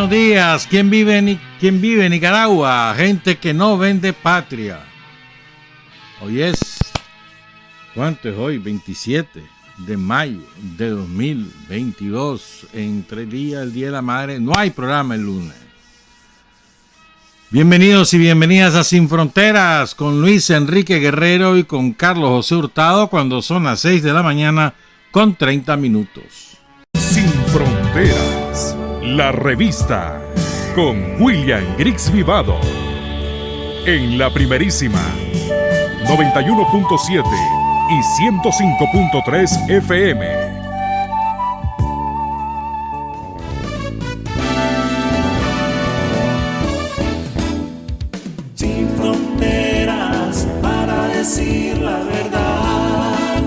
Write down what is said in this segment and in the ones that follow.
buenos días. ¿Quién vive en Nicaragua? Gente que no vende patria. Hoy es, ¿cuánto es hoy? 27 de mayo de 2022. En 3 días, el Día de la Madre. No hay programa el lunes. Bienvenidos y bienvenidas a Sin Fronteras con Luis Enrique Guerrero y con Carlos José Hurtado cuando son las 6 de la mañana con 30 minutos. Sin Fronteras, la revista con William Griggs Vivado. En la primerísima 91.7 y 105.3 FM. Decir la verdad,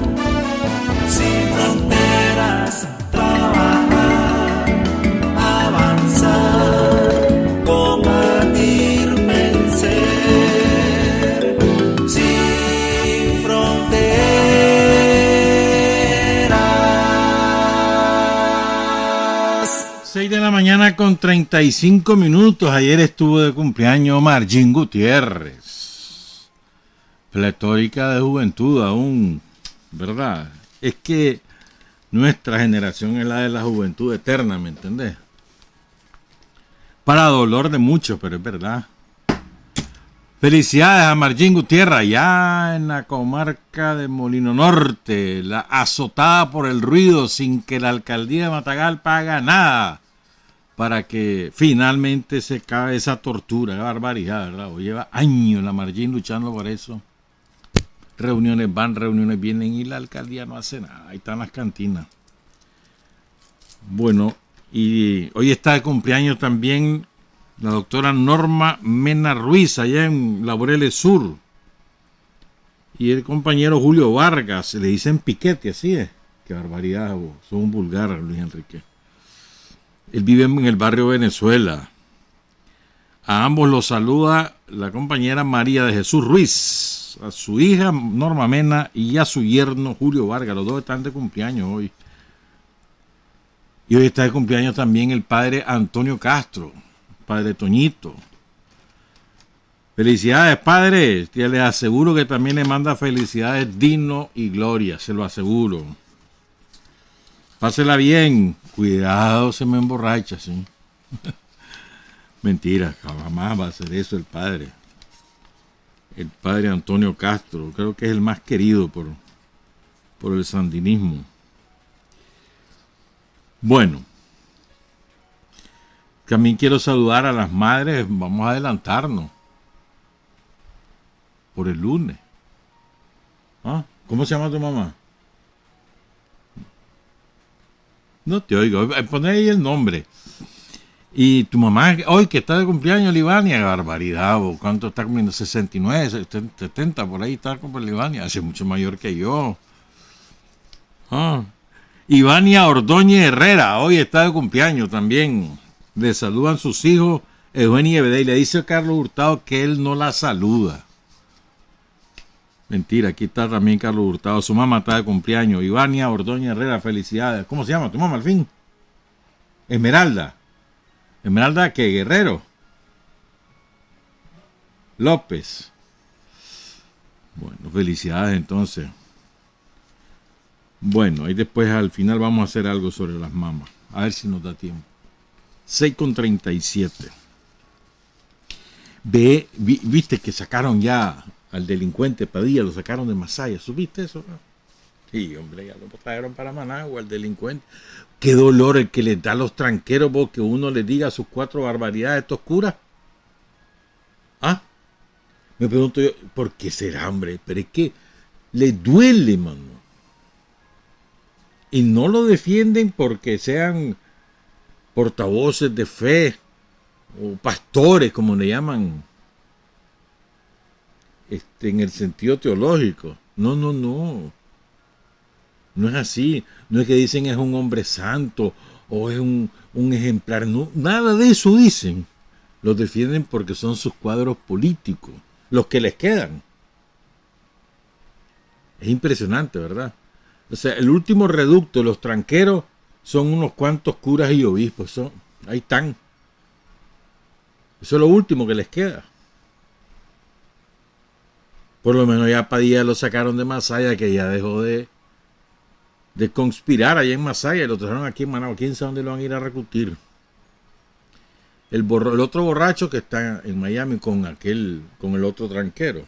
sin fronteras, trabajar, avanzar, combatir, vencer, sin fronteras. 6 de la mañana con 35 minutos. Ayer estuvo de cumpleaños Marjín Gutiérrez. Pletórica de juventud aún, ¿verdad? Es que nuestra generación es la de la juventud eterna, ¿me entendés? Para dolor de muchos, pero es verdad. Felicidades a Marjín Gutiérrez, allá en la comarca de Molino Norte, la azotada por el ruido sin que la alcaldía de Matagalpa haga nada para que finalmente se acabe esa tortura, qué barbaridad, ¿verdad? O lleva años la Marjín luchando por eso. Reuniones van, reuniones vienen y la alcaldía no hace nada. Ahí están las cantinas. Bueno, y hoy está de cumpleaños también la doctora Norma Mena Ruiz, allá en Laureles Sur. Y el compañero Julio Vargas, le dicen Piquete, así es. Qué barbaridad, son un vulgar, Luis Enrique. Él vive en el barrio Venezuela. A ambos los saluda la compañera María de Jesús Ruiz, a su hija Norma Mena y a su yerno Julio Vargas. Los dos están de cumpleaños hoy. Y hoy está de cumpleaños también el padre Antonio Castro, padre Toñito. Felicidades, padre. Ya les aseguro que también le manda felicidades Dino y Gloria, se lo aseguro. Pásela bien. Cuidado, se me emborracha, ¿sí? Mentira, jamás va a hacer eso el padre. El padre Antonio Castro, creo que es el más querido por el sandinismo. Bueno, también quiero saludar a las madres, vamos a adelantarnos por el lunes. ¿Ah? ¿Cómo se llama tu mamá? No te oigo, poné ahí el nombre. Y tu mamá, hoy que está de cumpleaños, Libania, barbaridad, ¿cuánto está cumpliendo? 69, 70, por ahí está con Libania, hace mucho mayor que yo. Ivania Ordóñez Herrera, hoy está de cumpleaños también. Le saludan sus hijos, Eugenio y Ebedé, y le dice a Carlos Hurtado que él no la saluda. Mentira, aquí está también Carlos Hurtado, su mamá está de cumpleaños. Ivania Ordóñez Herrera, felicidades. ¿Cómo se llama tu mamá al fin? Esmeralda. Esmeralda, ¿qué? Guerrero López. Bueno, felicidades entonces. Bueno, y después al final vamos a hacer algo sobre las mamás. A ver si nos da tiempo. 6:37. Viste que sacaron ya al delincuente Padilla, lo sacaron de Masaya. ¿Supiste eso? Sí, hombre, ya lo trajeron para Managua, el delincuente. Qué dolor el que les da a los tranqueros, vos, que uno les diga sus 4 barbaridades a estos curas. ¿Ah? Me pregunto yo, ¿por qué será, hombre? Pero es que les duele, mano. Y no lo defienden porque sean portavoces de fe o pastores, como le llaman, en el sentido teológico. No. No es así, no es que dicen es un hombre santo o es un ejemplar, no, nada de eso dicen. Los defienden porque son sus cuadros políticos, los que les quedan. Es impresionante, ¿verdad? O sea, el último reducto de los tranqueros son unos cuantos curas y obispos, ahí están. Eso es lo último que les queda. Por lo menos ya Padilla lo sacaron de Masaya, que ya dejó de conspirar allá en Masaya y lo trajeron aquí en Managua. ¿Quién sabe dónde lo van a ir a reclutir? El otro borracho que está en Miami con el otro tranquero.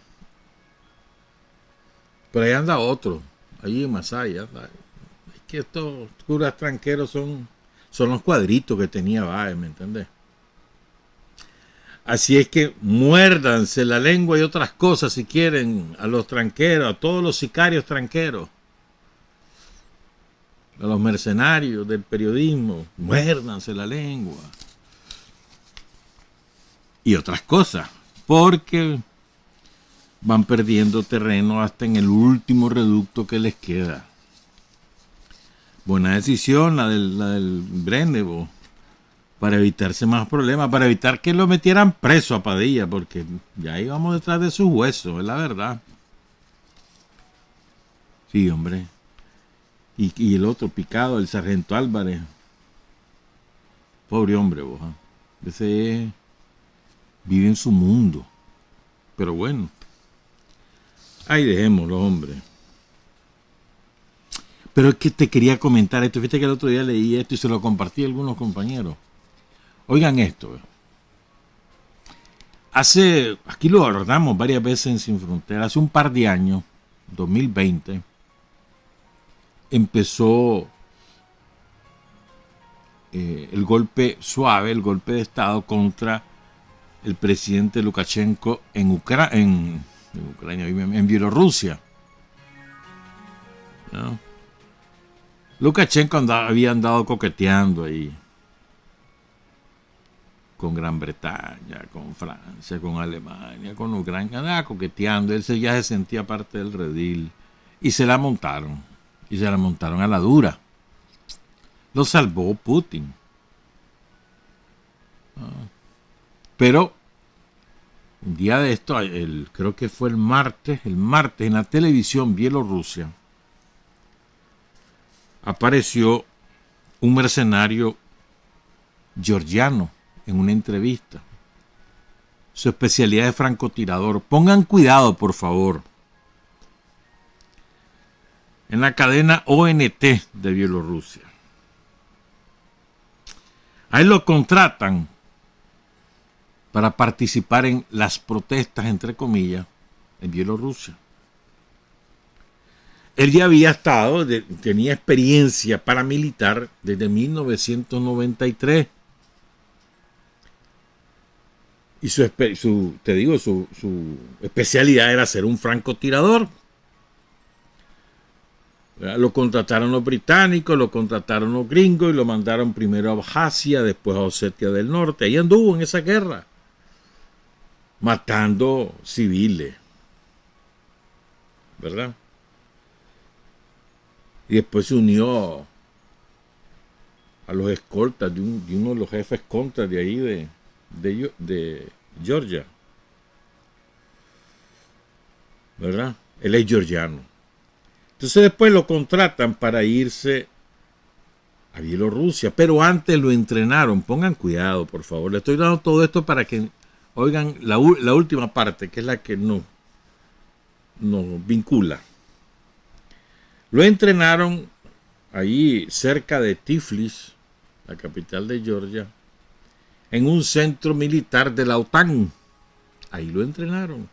Pero ahí anda otro, allí en Masaya. Es que estos curas tranqueros son los cuadritos que tenía Báez, ¿me entendés? Así es que muérdanse la lengua y otras cosas si quieren a los tranqueros, a todos los sicarios tranqueros, a los mercenarios del periodismo, muérdanse la lengua. Y otras cosas, porque van perdiendo terreno hasta en el último reducto que les queda. Buena decisión la del Brennevo, para evitarse más problemas, para evitar que lo metieran preso a Padilla, porque ya íbamos detrás de sus huesos, es la verdad. Sí, hombre. Y el otro picado, el sargento Álvarez. Pobre hombre, vos. Ese vive en su mundo. Pero bueno. Ahí dejémoslo, hombre. Pero es que te quería comentar esto. Fíjate que el otro día leí esto y se lo compartí a algunos compañeros. Oigan esto. Aquí lo abordamos varias veces en Sin Frontera. Hace un par de años, 2020, empezó el golpe suave, el golpe de Estado contra el presidente Lukashenko en Bielorrusia. ¿No? Lukashenko había andado coqueteando ahí con Gran Bretaña, con Francia, con Alemania, con Ucrania, andaba coqueteando. Él ya se sentía parte del redil y se la montaron. Y se la montaron a la dura. Lo salvó Putin. Pero un día de esto, creo que fue el martes en la televisión Bielorrusia, apareció un mercenario georgiano en una entrevista. Su especialidad es francotirador. Pongan cuidado, por favor. En la cadena ONT de Bielorrusia. A él lo contratan para participar en las protestas, entre comillas, en Bielorrusia. Él ya había tenía experiencia paramilitar desde 1993. Y su especialidad era ser un francotirador. Lo contrataron los británicos, lo contrataron los gringos y lo mandaron primero a Abjasia, después a Osetia del Norte. Ahí anduvo en esa guerra, matando civiles, ¿verdad? Y después se unió a los escoltas de uno de los jefes contras de ahí de Georgia, ¿verdad? Él es georgiano. Entonces después lo contratan para irse a Bielorrusia, pero antes lo entrenaron. Pongan cuidado, por favor. Le estoy dando todo esto para que oigan la última parte, que es la que nos vincula. Lo entrenaron allí cerca de Tiflis, la capital de Georgia, en un centro militar de la OTAN. Ahí lo entrenaron.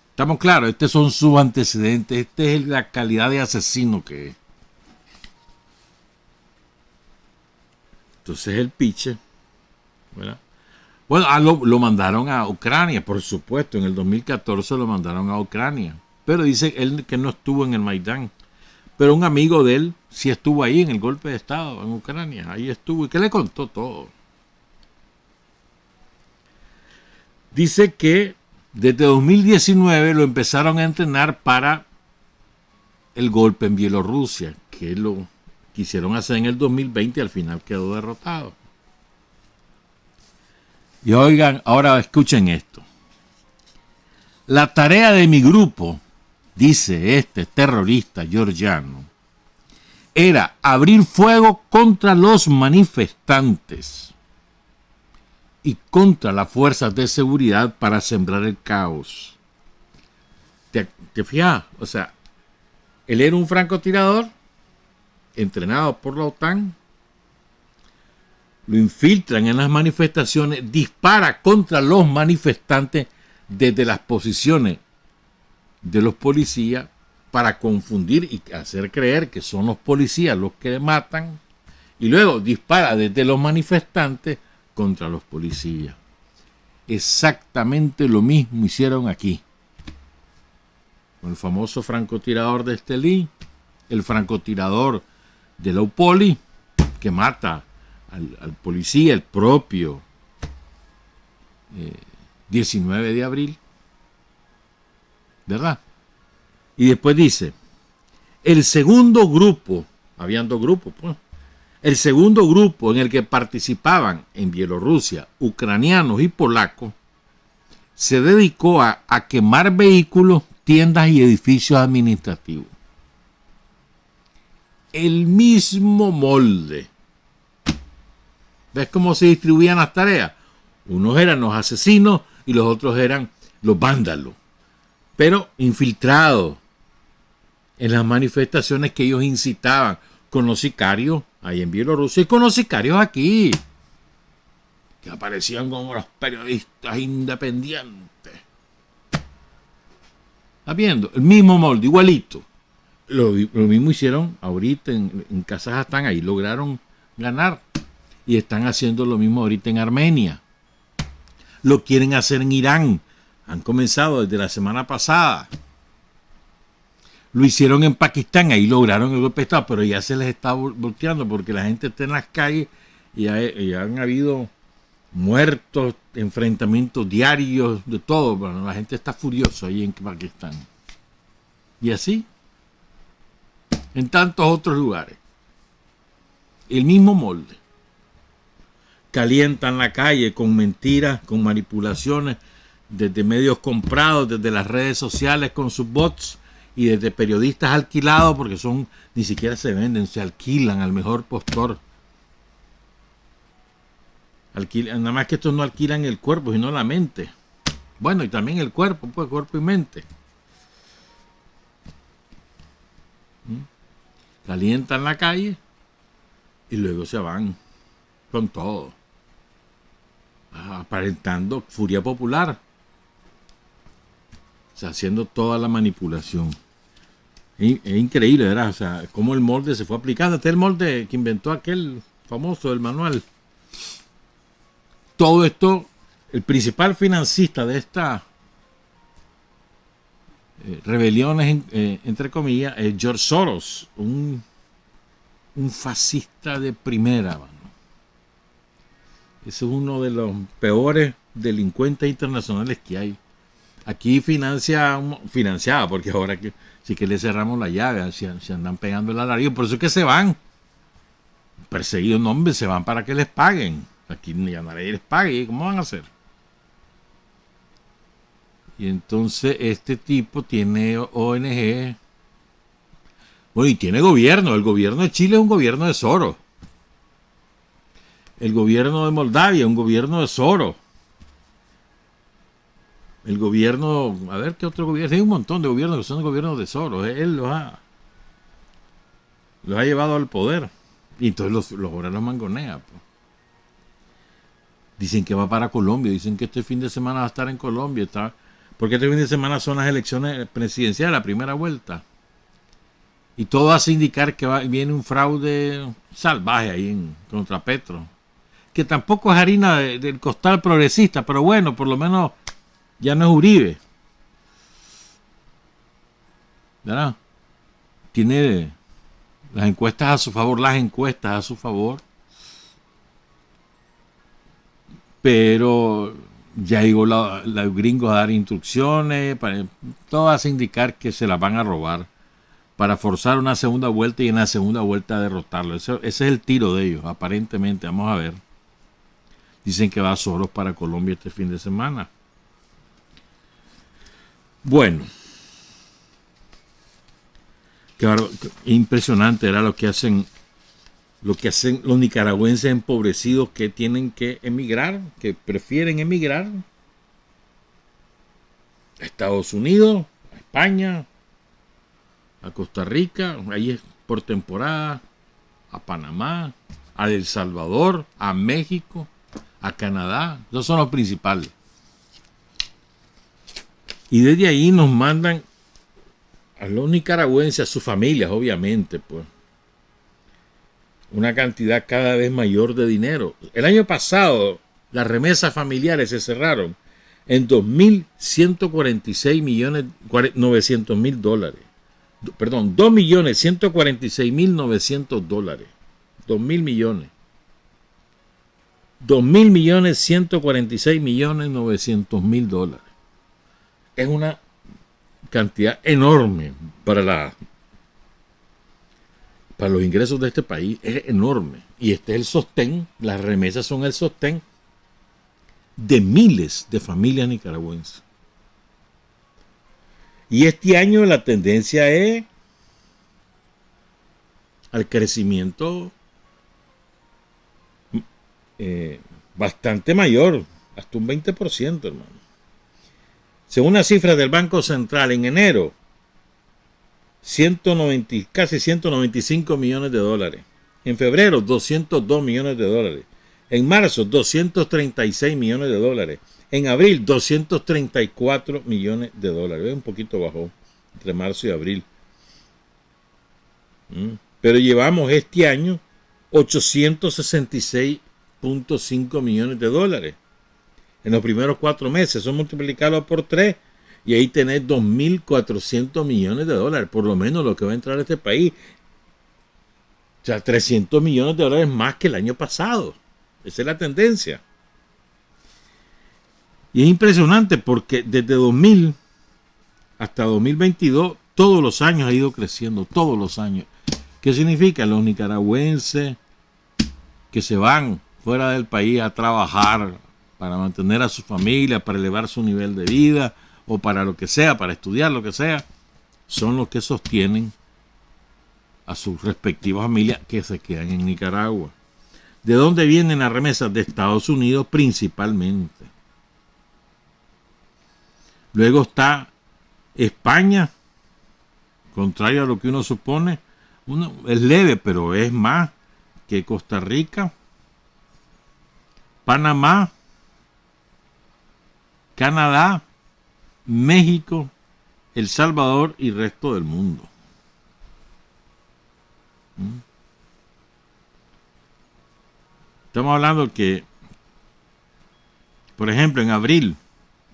Estamos claros, estos son sus antecedentes, este es la calidad de asesino que es. Entonces el piche, ¿verdad? Bueno, lo mandaron a Ucrania, por supuesto, en el 2014 lo mandaron a Ucrania, pero dice él que no estuvo en el Maidán, pero un amigo de él sí estuvo ahí en el golpe de Estado en Ucrania, ahí estuvo y que le contó todo. Dice que desde 2019 lo empezaron a entrenar para el golpe en Bielorrusia, que lo quisieron hacer en el 2020 y al final quedó derrotado. Y oigan, ahora escuchen esto. La tarea de mi grupo, dice este terrorista georgiano, era abrir fuego contra los manifestantes y contra las fuerzas de seguridad para sembrar el caos. ¿Te fijas? O sea, él era un francotirador entrenado por la OTAN, lo infiltran en las manifestaciones, dispara contra los manifestantes desde las posiciones de los policías para confundir y hacer creer que son los policías los que matan, y luego dispara desde los manifestantes contra los policías. Exactamente lo mismo hicieron aquí con el famoso francotirador de Estelí, el francotirador de la UPOLI, que mata al policía, el propio 19 de abril, ¿verdad? Y después dice, el segundo grupo, habían dos grupos, pues, el segundo grupo en el que participaban en Bielorrusia ucranianos y polacos, se dedicó a quemar vehículos, tiendas y edificios administrativos. El mismo molde. ¿Ves cómo se distribuían las tareas? Unos eran los asesinos y los otros eran los vándalos, pero infiltrados en las manifestaciones que ellos incitaban, con los sicarios ahí en Bielorrusia y con los sicarios aquí, que aparecían como los periodistas independientes. ¿Estás viendo? El mismo molde, igualito. Lo mismo hicieron ahorita en Kazajstán, ahí lograron ganar. Y están haciendo lo mismo ahorita en Armenia. Lo quieren hacer en Irán. Han comenzado desde la semana pasada. Lo hicieron en Pakistán, ahí lograron el golpe de Estado, pero ya se les está volteando porque la gente está en las calles y ya han habido muertos, enfrentamientos diarios, de todo. Bueno, la gente está furiosa ahí en Pakistán. Y así, en tantos otros lugares. El mismo molde. Calientan la calle con mentiras, con manipulaciones, desde medios comprados, desde las redes sociales con sus bots y desde periodistas alquilados, porque ni siquiera se venden, se alquilan al mejor postor. Nada más que estos no alquilan el cuerpo, sino la mente. Bueno, y también el cuerpo, pues cuerpo y mente. Calientan la calle y luego se van con todo, aparentando furia popular, o sea, haciendo toda la manipulación. Es increíble, ¿verdad? O sea, cómo el molde se fue aplicando. Este es el molde que inventó aquel famoso del manual. Todo esto, el principal financista de estas rebeliones, entre comillas, es George Soros, un fascista de primera mano. Ese es uno de los peores delincuentes internacionales que hay. Aquí financiada, porque ahora que sí que le cerramos la llave, se andan pegando el alarido, por eso es que se van. Perseguidos, no, hombre, se van para que les paguen. Aquí ya nadie les pague, ¿cómo van a hacer? Y entonces este tipo tiene ONG, bueno, y tiene gobierno. El gobierno de Chile es un gobierno de Soros. El gobierno de Moldavia es un gobierno de Soros. El gobierno, a ver qué otro gobierno, hay un montón de gobiernos que son gobiernos de Soros. Él los ha llevado al poder. Y entonces ahora los mangonea. Pues. Dicen que va para Colombia, dicen que este fin de semana va a estar en Colombia. Porque este fin de semana son las elecciones presidenciales, la primera vuelta. Y todo hace indicar que viene un fraude salvaje ahí contra Petro. Que tampoco es harina del costal progresista, pero bueno, por lo menos ya no es Uribe. ¿Verdad? Tiene las encuestas a su favor. Pero ya llegó los gringos a dar instrucciones. Todo hace indicar que se las van a robar para forzar una segunda vuelta y en la segunda vuelta derrotarlo. Ese es el tiro de ellos, aparentemente. Vamos a ver. Dicen que va Soros para Colombia este fin de semana. Bueno. Qué impresionante era lo que hacen lo que hacen los nicaragüenses empobrecidos que tienen que emigrar, que prefieren emigrar a Estados Unidos, a España, a Costa Rica, ahí es por temporada, a Panamá, a El Salvador, a México, a Canadá. Esos son los principales. Y desde ahí nos mandan a los nicaragüenses, a sus familias, obviamente, pues, una cantidad cada vez mayor de dinero. El año pasado, las remesas familiares se cerraron en 2.146.900.000 dólares. Perdón, 2.146.900 dólares. 2.000 millones. 2.146.900.000 dólares. Es una cantidad enorme para los ingresos de este país. Es enorme. Y este es el sostén, las remesas son el sostén de miles de familias nicaragüenses. Y este año la tendencia es al crecimiento bastante mayor, hasta un 20%, hermano. Según las cifras del Banco Central, en enero, casi 195 millones de dólares. En febrero, 202 millones de dólares. En marzo, 236 millones de dólares. En abril, 234 millones de dólares. Un poquito bajó entre marzo y abril. Pero llevamos este año 866.5 millones de dólares. En los primeros 4 meses. Eso multiplicarlo por 3. Y ahí tenés 2.400 millones de dólares. Por lo menos lo que va a entrar a este país. O sea, 300 millones de dólares más que el año pasado. Esa es la tendencia. Y es impresionante porque desde 2000 hasta 2022, todos los años ha ido creciendo, todos los años. ¿Qué significa? Los nicaragüenses que se van fuera del país a trabajar para mantener a su familia, para elevar su nivel de vida, o para lo que sea, para estudiar lo que sea, son los que sostienen a sus respectivas familias que se quedan en Nicaragua. ¿De dónde vienen las remesas? De Estados Unidos principalmente. Luego está España, contrario a lo que uno supone, es leve, pero es más que Costa Rica, Panamá, Canadá, México, El Salvador y resto del mundo. Estamos hablando que, por ejemplo, en abril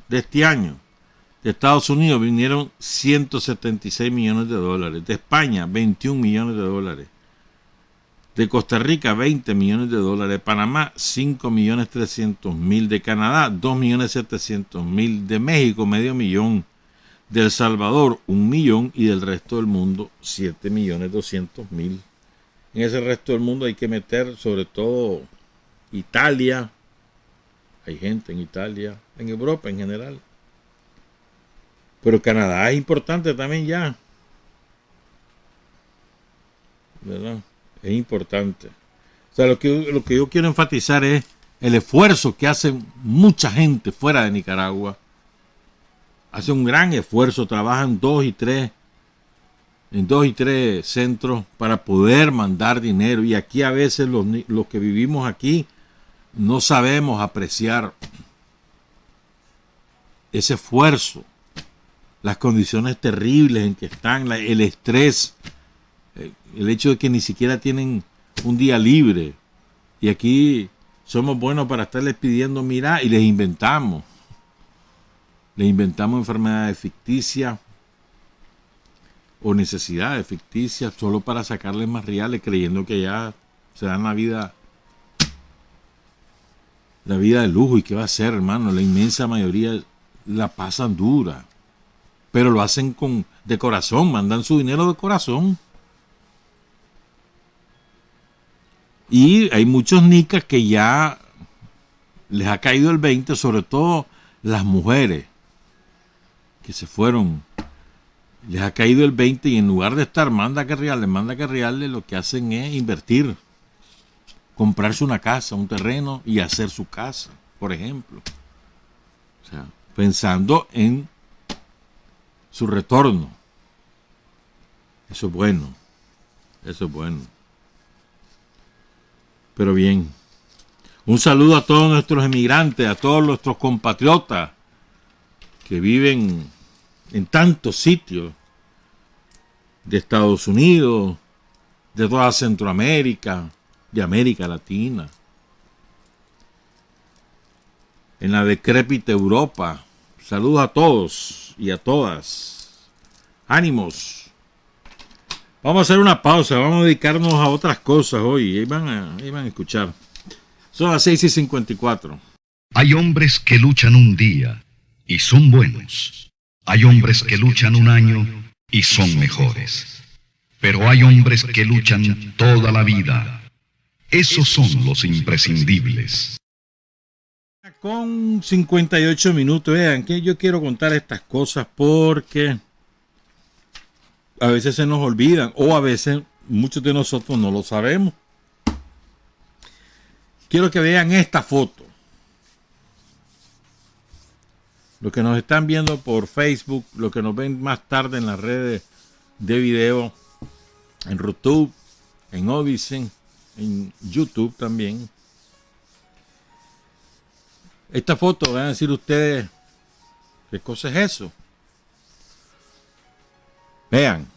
de este año, de Estados Unidos vinieron 176 millones de dólares, de España 21 millones de dólares, de Costa Rica 20 millones de dólares, de Panamá 5.300.000, de Canadá 2.700.000, de México medio millón, de El Salvador 1 millón y del resto del mundo 7.200.000. En ese resto del mundo hay que meter sobre todo Italia, hay gente en Italia, en Europa en general. Pero Canadá es importante también ya, ¿verdad? Es importante. O sea, lo que yo quiero enfatizar es el esfuerzo que hace mucha gente fuera de Nicaragua. Hace un gran esfuerzo, trabajan en dos y tres centros para poder mandar dinero. Y aquí a veces los que vivimos aquí no sabemos apreciar ese esfuerzo, las condiciones terribles en que están, el estrés, el hecho de que ni siquiera tienen un día libre. Y aquí somos buenos para estarles pidiendo, mira, y les inventamos enfermedades ficticias o necesidades ficticias solo para sacarles más reales, creyendo que ya se dan la vida de lujo. ¿Y qué va a ser, hermano? La inmensa mayoría la pasan dura, pero lo hacen de corazón, mandan su dinero de corazón. Y hay muchos nicas que ya les ha caído el 20, sobre todo las mujeres que se fueron, les ha caído el 20 y en lugar de estar manda que reales, lo que hacen es invertir comprarse una casa, un terreno y hacer su casa, por ejemplo. O sea, pensando en su retorno. Eso es bueno. Eso es bueno. Pero bien. Un saludo a todos nuestros emigrantes, a todos nuestros compatriotas que viven en tantos sitios de Estados Unidos, de toda Centroamérica, de América Latina, en la decrépita Europa. Saludos a todos y a todas. Ánimos. Vamos a hacer una pausa, vamos a dedicarnos a otras cosas hoy. Ahí van a escuchar. Son las 6:54. Hay hombres que luchan un día y son buenos. Hay hombres que luchan un año y son mejores. Pero hay hombres que luchan toda la vida. Esos son los imprescindibles. Con 58 minutos, vean que yo quiero contar estas cosas porque a veces se nos olvidan o a veces muchos de nosotros no lo sabemos. Quiero que vean esta foto. Los que nos están viendo por Facebook, los que nos ven más tarde en las redes de video, en YouTube, en Odyssey, en YouTube también. Esta foto, van a decir ustedes, ¿qué cosa es eso? Vean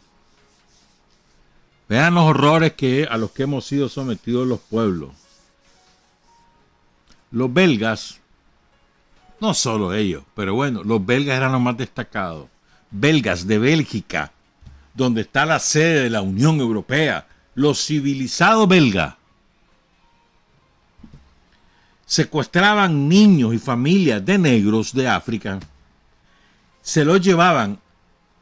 los horrores a los que hemos sido sometidos los pueblos. Los belgas, no solo ellos, pero bueno, los belgas eran los más destacados. Belgas de Bélgica, donde está la sede de la Unión Europea, los civilizados belgas. Secuestraban niños y familias de negros de África, se los llevaban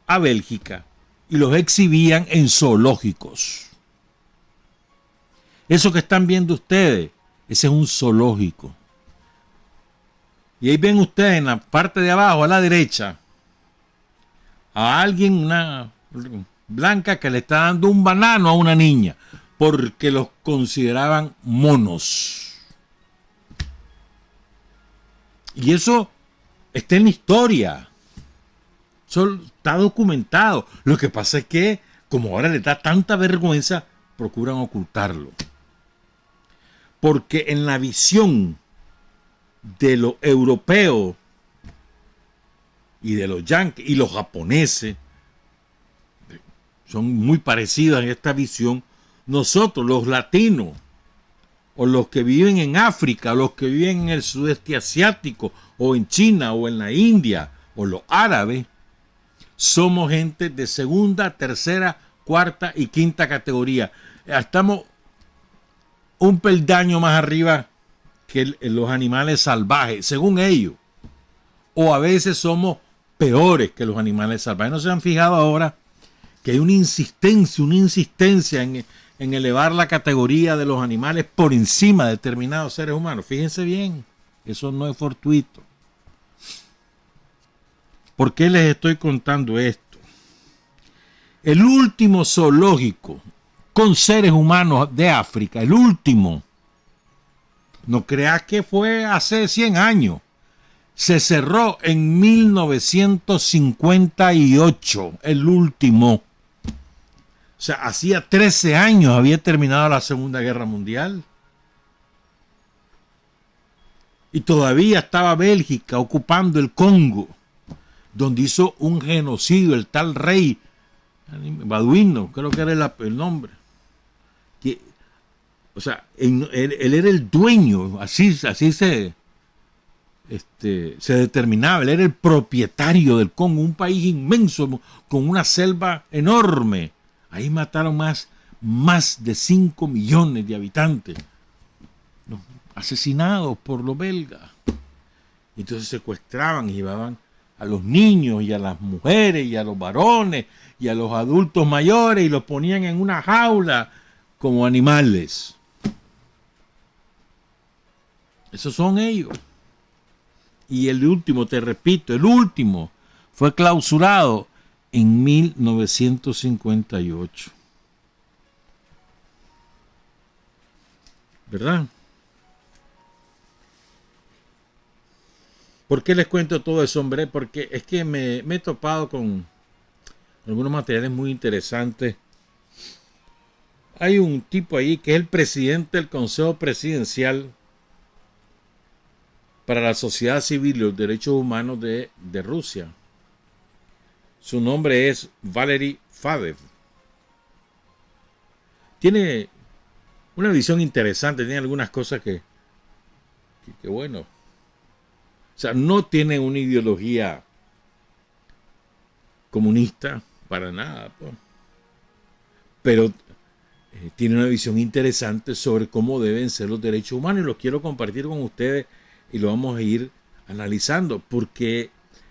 a Bélgica y los exhibían en zoológicos. Eso que están viendo ustedes, ese es un zoológico. Y ahí ven ustedes en la parte de abajo, a la derecha, a alguien, una blanca, que le está dando un banano a una niña, porque los consideraban monos. Y eso está en la historia. Eso está documentado. Lo que pasa es que, como ahora les da tanta vergüenza, procuran ocultarlo. Porque en la visión de los europeos y de los yanquis y los japoneses, son muy parecidos en esta visión. Nosotros, los latinos, o los que viven en África, o los que viven en el sudeste asiático, o en China, o en la India, o los árabes, somos gente de segunda, tercera, cuarta y quinta categoría. Estamos un peldaño más arriba que los animales salvajes, según ellos. O a veces somos peores que los animales salvajes. ¿No se han fijado ahora que hay una insistencia en elevar la categoría de los animales por encima de determinados seres humanos? Fíjense bien, eso no es fortuito. ¿Por qué les estoy contando esto? El último zoológico con seres humanos de África, el último, no creas que fue hace 100 años, se cerró en 1958, el último. O sea, hacía 13 años había terminado la Segunda Guerra Mundial. Y todavía estaba Bélgica ocupando el Congo, donde hizo un genocidio el tal rey Baduino, creo que era el nombre. Que, o sea, él era el dueño, así se determinaba, él era el propietario del Congo, un país inmenso con una selva enorme. Ahí mataron más de 5 millones de habitantes, ¿no? Asesinados por los belgas. Entonces secuestraban y llevaban a los niños y a las mujeres y a los varones y a los adultos mayores y los ponían en una jaula como animales. Esos son ellos. Y el último, te repito, el último fue clausurado en 1958. ¿verdad? ¿Por qué les cuento todo eso, hombre? Porque es que me he topado con algunos materiales muy interesantes. Hay un tipo ahí que es el presidente del Consejo Presidencial para la Sociedad Civil y los Derechos Humanos de Rusia. Su nombre es Valery Fadev. Tiene una visión interesante, tiene algunas cosas que bueno. O sea, no tiene una ideología comunista para nada, pues. Pero tiene una visión interesante sobre cómo deben ser los derechos humanos y los quiero compartir con ustedes y lo vamos a ir analizando porque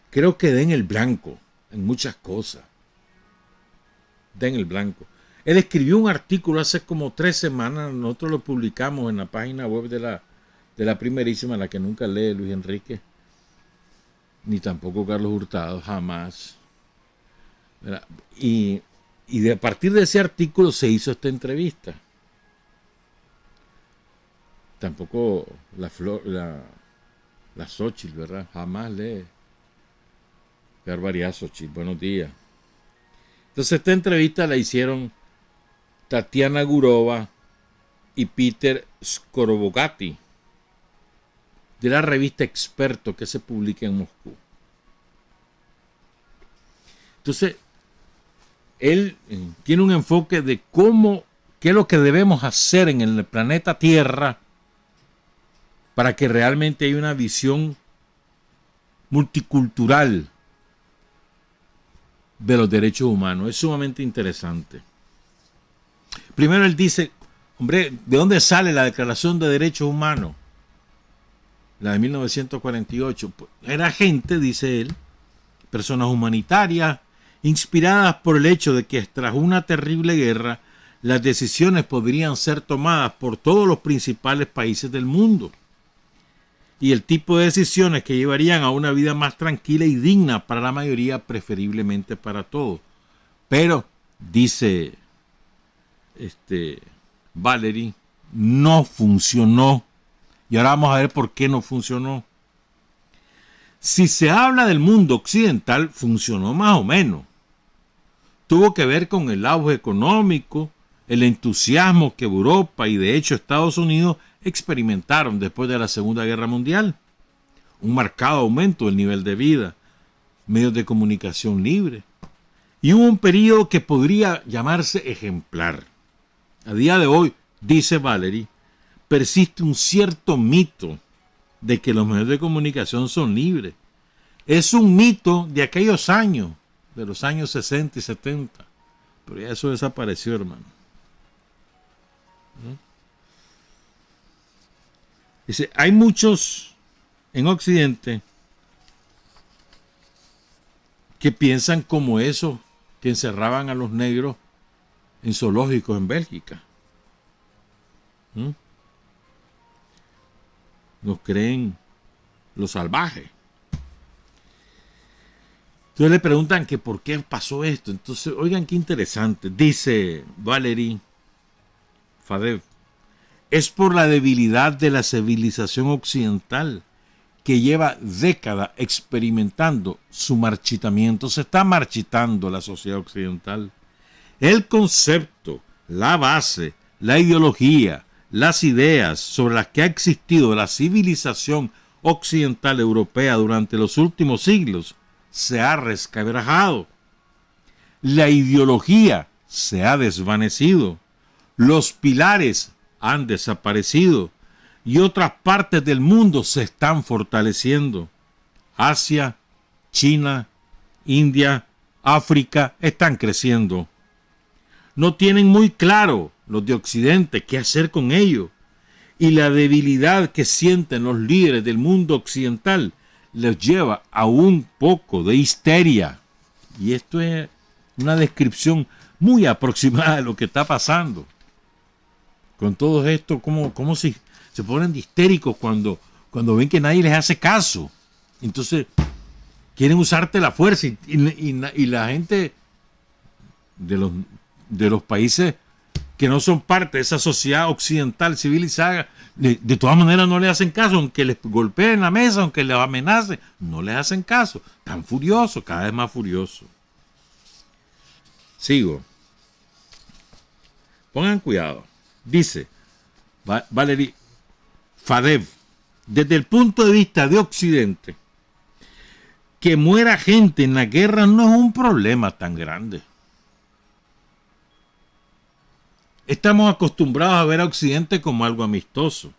creo que den el blanco en muchas cosas. Den el blanco. Él escribió un artículo hace como 3 semanas, nosotros lo publicamos en la página web de la Primerísima, la que nunca lee Luis Enrique, ni tampoco Carlos Hurtado, jamás. Y a partir de ese artículo se hizo esta entrevista. Tampoco la Xochitl, ¿verdad? Jamás lee. Qué barbaridad, Xochitl. Buenos días. Entonces esta entrevista la hicieron Tatiana Gurova y Peter Skorobogati de la revista Experto que se publica en Moscú. Entonces, él tiene un enfoque de qué es lo que debemos hacer en el planeta Tierra para que realmente haya una visión multicultural de los derechos humanos. Es sumamente interesante. Primero él dice, hombre, ¿de dónde sale la Declaración de Derechos Humanos? La de 1948. Era gente, dice él, personas humanitarias, inspiradas por el hecho de que tras una terrible guerra, las decisiones podrían ser tomadas por todos los principales países del mundo. Y el tipo de decisiones que llevarían a una vida más tranquila y digna para la mayoría, preferiblemente para todos. Pero, dice Valery, no funcionó. Y ahora vamos a ver por qué no funcionó. Si se habla del mundo occidental, funcionó más o menos. Tuvo que ver con el auge económico, el entusiasmo que Europa y de hecho Estados Unidos experimentaron después de la Segunda Guerra Mundial. Un marcado aumento del nivel de vida, medios de comunicación libre. Y hubo un periodo que podría llamarse ejemplar. A día de hoy, dice Valery, persiste un cierto mito de que los medios de comunicación son libres. Es un mito de aquellos años, de los años 60 y 70. Pero ya eso desapareció, hermano. Dice, hay muchos en Occidente que piensan como esos que encerraban a los negros en zoológicos en Bélgica. Nos creen los salvajes. Entonces le preguntan que por qué pasó esto. Entonces, oigan qué interesante. Dice Valery Fadev, es por la debilidad de la civilización occidental que lleva décadas experimentando su marchitamiento. Se está marchitando la sociedad occidental. El concepto, la base, la ideología, las ideas sobre las que ha existido la civilización occidental europea durante los últimos siglos se ha resquebrajado. La ideología se ha desvanecido. Los pilares han desaparecido y otras partes del mundo se están fortaleciendo. Asia, China, India, África están creciendo. No tienen muy claro los de Occidente qué hacer con ello, y la debilidad que sienten los líderes del mundo occidental les lleva a un poco de histeria. Y esto es una descripción muy aproximada de lo que está pasando. Con todo esto, ¿cómo se ponen histéricos cuando ven que nadie les hace caso? Entonces, quieren usarte la fuerza y la gente de los países que no son parte de esa sociedad occidental civilizada, de todas maneras no le hacen caso, aunque les golpeen la mesa, aunque les amenacen, no les hacen caso. Tan furioso, cada vez más furioso. Sigo. Pongan cuidado. Dice Valery Fadeev, desde el punto de vista de Occidente, que muera gente en la guerra no es un problema tan grande. Estamos acostumbrados a ver a Occidente como algo amistoso.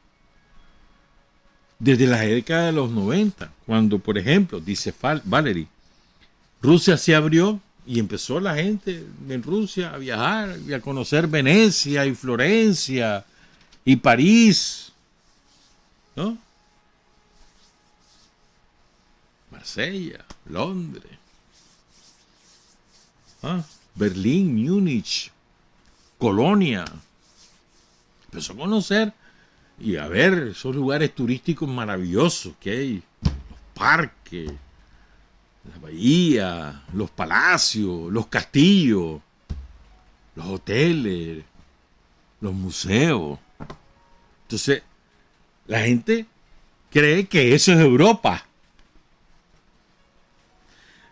Desde la década de los 90, cuando, por ejemplo, dice Valery, Rusia se abrió y empezó la gente en Rusia a viajar y a conocer Venecia y Florencia y París, ¿no? Marsella, Londres, Berlín, Múnich, Colonia. Empezó a conocer y a ver esos lugares turísticos maravillosos que hay, los parques, las bahías, los palacios, los castillos, los hoteles, los museos. Entonces, la gente cree que eso es Europa.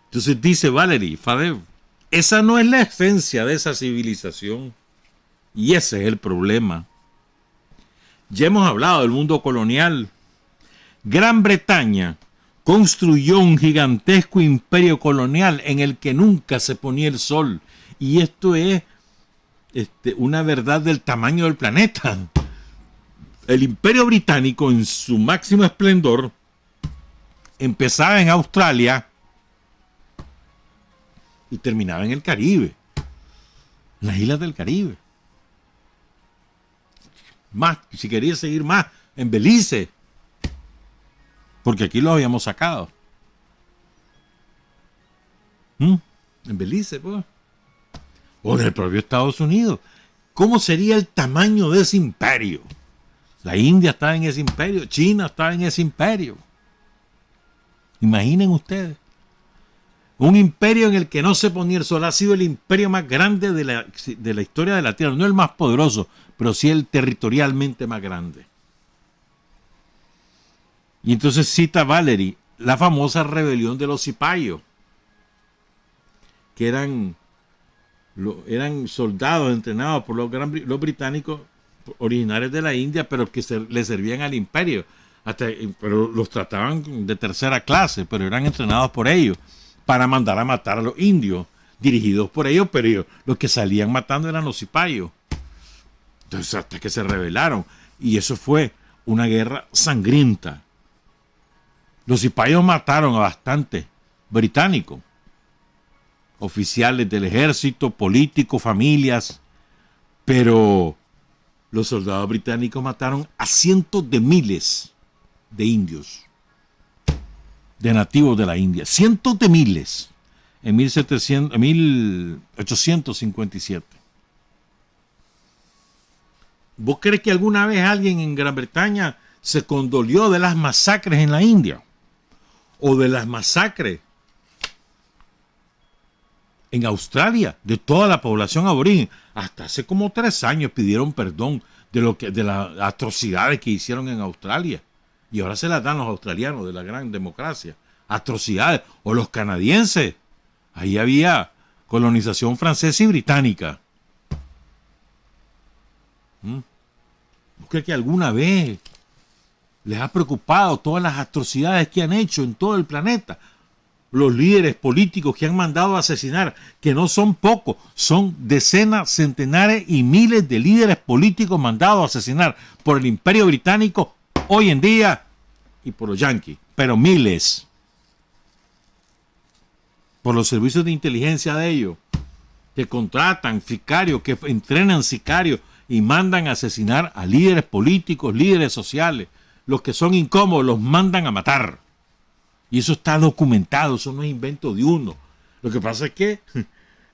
Entonces dice Valery Fadeev, esa no es la esencia de esa civilización. Y ese es el problema. Ya hemos hablado del mundo colonial. Gran Bretaña construyó un gigantesco imperio colonial en el que nunca se ponía el sol. Y esto es una verdad del tamaño del planeta. El imperio británico en su máximo esplendor empezaba en Australia y terminaba en el Caribe, en las islas del Caribe. Más, si quería seguir más, en Belice, porque aquí lo habíamos sacado. En Belice, pues. O en el propio Estados Unidos. ¿Cómo sería el tamaño de ese imperio? La India estaba en ese imperio, China estaba en ese imperio. Imaginen ustedes. Un imperio en el que no se ponía el sol. Ha sido el imperio más grande de la historia de la Tierra. No el más poderoso, pero sí el territorialmente más grande. Y entonces cita Valery la famosa rebelión de los cipayos, que eran soldados entrenados por los británicos originarios de la India, pero que le servían al imperio. Pero los trataban de tercera clase, pero eran entrenados por ellos para mandar a matar a los indios, dirigidos por ellos, pero los que salían matando eran los cipayos. Entonces, hasta que se rebelaron. Y eso fue una guerra sangrienta. Los cipayos mataron a bastantes británicos, oficiales del ejército, políticos, familias, pero los soldados británicos mataron a cientos de miles de indios, de nativos de la India, cientos de miles, en 1857. ¿Vos crees que alguna vez alguien en Gran Bretaña se condolió de las masacres en la India? ¿O de las masacres en Australia de toda la población aborigen? Hasta hace como 3 años pidieron perdón de las atrocidades que hicieron en Australia. Y ahora se las dan los australianos de la gran democracia. Atrocidades. O los canadienses. Ahí había colonización francesa y británica. ¿No creo que alguna vez les ha preocupado todas las atrocidades que han hecho en todo el planeta? Los líderes políticos que han mandado a asesinar, que no son pocos, son decenas, centenares y miles de líderes políticos mandados a asesinar por el Imperio Británico hoy en día y por los yanquis, pero miles. Por los servicios de inteligencia de ellos, que contratan sicarios, que entrenan sicarios y mandan a asesinar a líderes políticos, líderes sociales. Los que son incómodos los mandan a matar. Y eso está documentado, eso no es invento de uno. Lo que pasa es que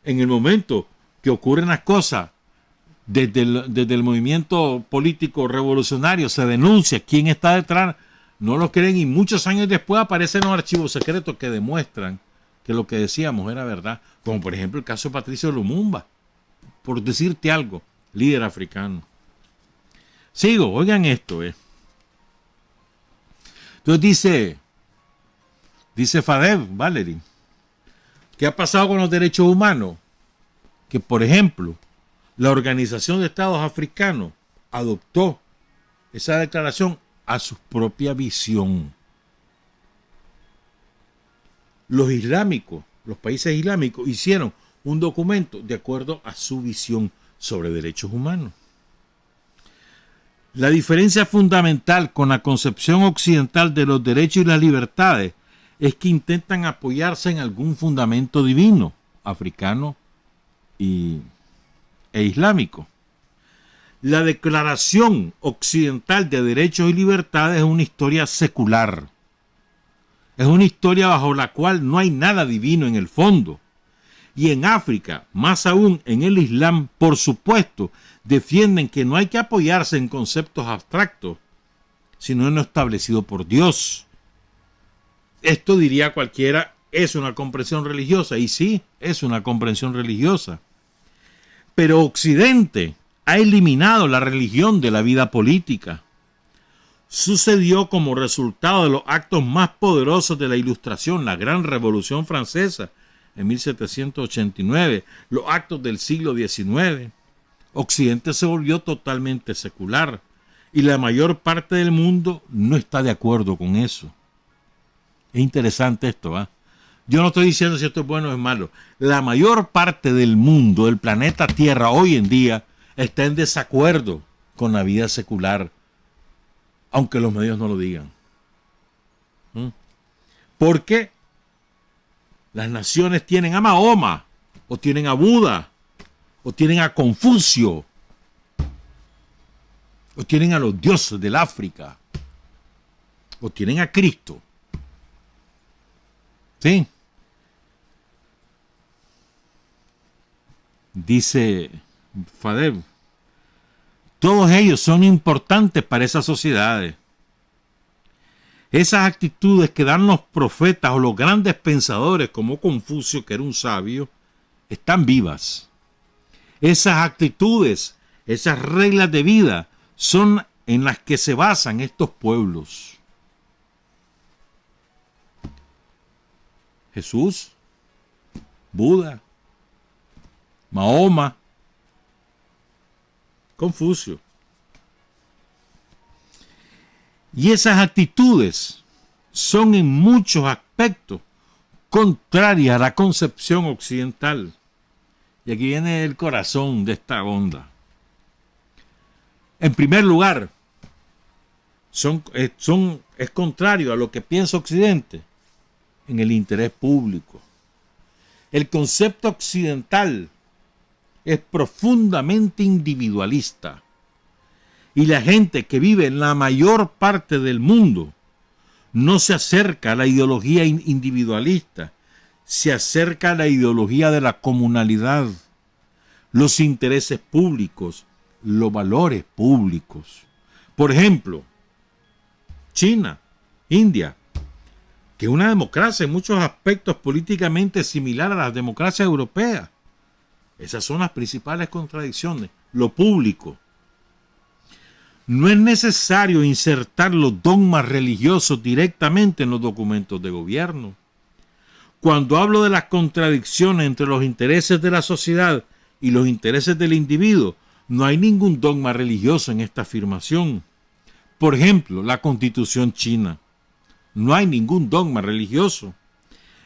en el momento que ocurren las cosas, desde el movimiento político revolucionario se denuncia quién está detrás, no lo creen y muchos años después aparecen los archivos secretos que demuestran que lo que decíamos era verdad. Como por ejemplo el caso de Patricio Lumumba, por decirte algo. líder africano. Sigo, oigan esto. Entonces dice Fadev Valery, ¿qué ha pasado con los derechos humanos? Que, por ejemplo, la Organización de Estados Africanos adoptó esa declaración a su propia visión. Los países islámicos hicieron un documento de acuerdo a su visión sobre derechos humanos. La diferencia fundamental con la concepción occidental de los derechos y las libertades es que intentan apoyarse en algún fundamento divino, africano e islámico. La Declaración Occidental de Derechos y Libertades es una historia secular. Es una historia bajo la cual no hay nada divino en el fondo. Y en África, más aún en el Islam, por supuesto, defienden que no hay que apoyarse en conceptos abstractos, sino en lo establecido por Dios. Esto, diría cualquiera, es una comprensión religiosa, y sí, es una comprensión religiosa. Pero Occidente ha eliminado la religión de la vida política. Sucedió como resultado de los actos más poderosos de la Ilustración, la Gran Revolución Francesa en 1789, los actos del siglo XIX. Occidente se volvió totalmente secular y la mayor parte del mundo no está de acuerdo con eso. Es interesante esto, ¿va? Yo no estoy diciendo si esto es bueno o es malo. La mayor parte del mundo, del planeta Tierra, hoy en día, está en desacuerdo con la vida secular, aunque los medios no lo digan. Porque las naciones tienen a Mahoma, o tienen a Buda, o tienen a Confucio, o tienen a los dioses del África, o tienen a Cristo. ¿Sí? Dice Fadev, todos ellos son importantes para esas sociedades. Esas actitudes que dan los profetas o los grandes pensadores como Confucio, que era un sabio, están vivas. Esas actitudes, esas reglas de vida son en las que se basan estos pueblos. Jesús, Buda, Mahoma, Confucio. Y esas actitudes son en muchos aspectos contrarias a la concepción occidental. Y aquí viene el corazón de esta onda. En primer lugar, es contrario a lo que piensa Occidente en el interés público. El concepto occidental es profundamente individualista. Y la gente que vive en la mayor parte del mundo no se acerca a la ideología individualista, se acerca a la ideología de la comunalidad, los intereses públicos, los valores públicos. Por ejemplo, China, India, que es una democracia en muchos aspectos políticamente similar a las democracias europeas. Esas son las principales contradicciones. Lo público. No es necesario insertar los dogmas religiosos directamente en los documentos de gobierno. Cuando hablo de las contradicciones entre los intereses de la sociedad y los intereses del individuo, no hay ningún dogma religioso en esta afirmación. Por ejemplo, la Constitución china. No hay ningún dogma religioso.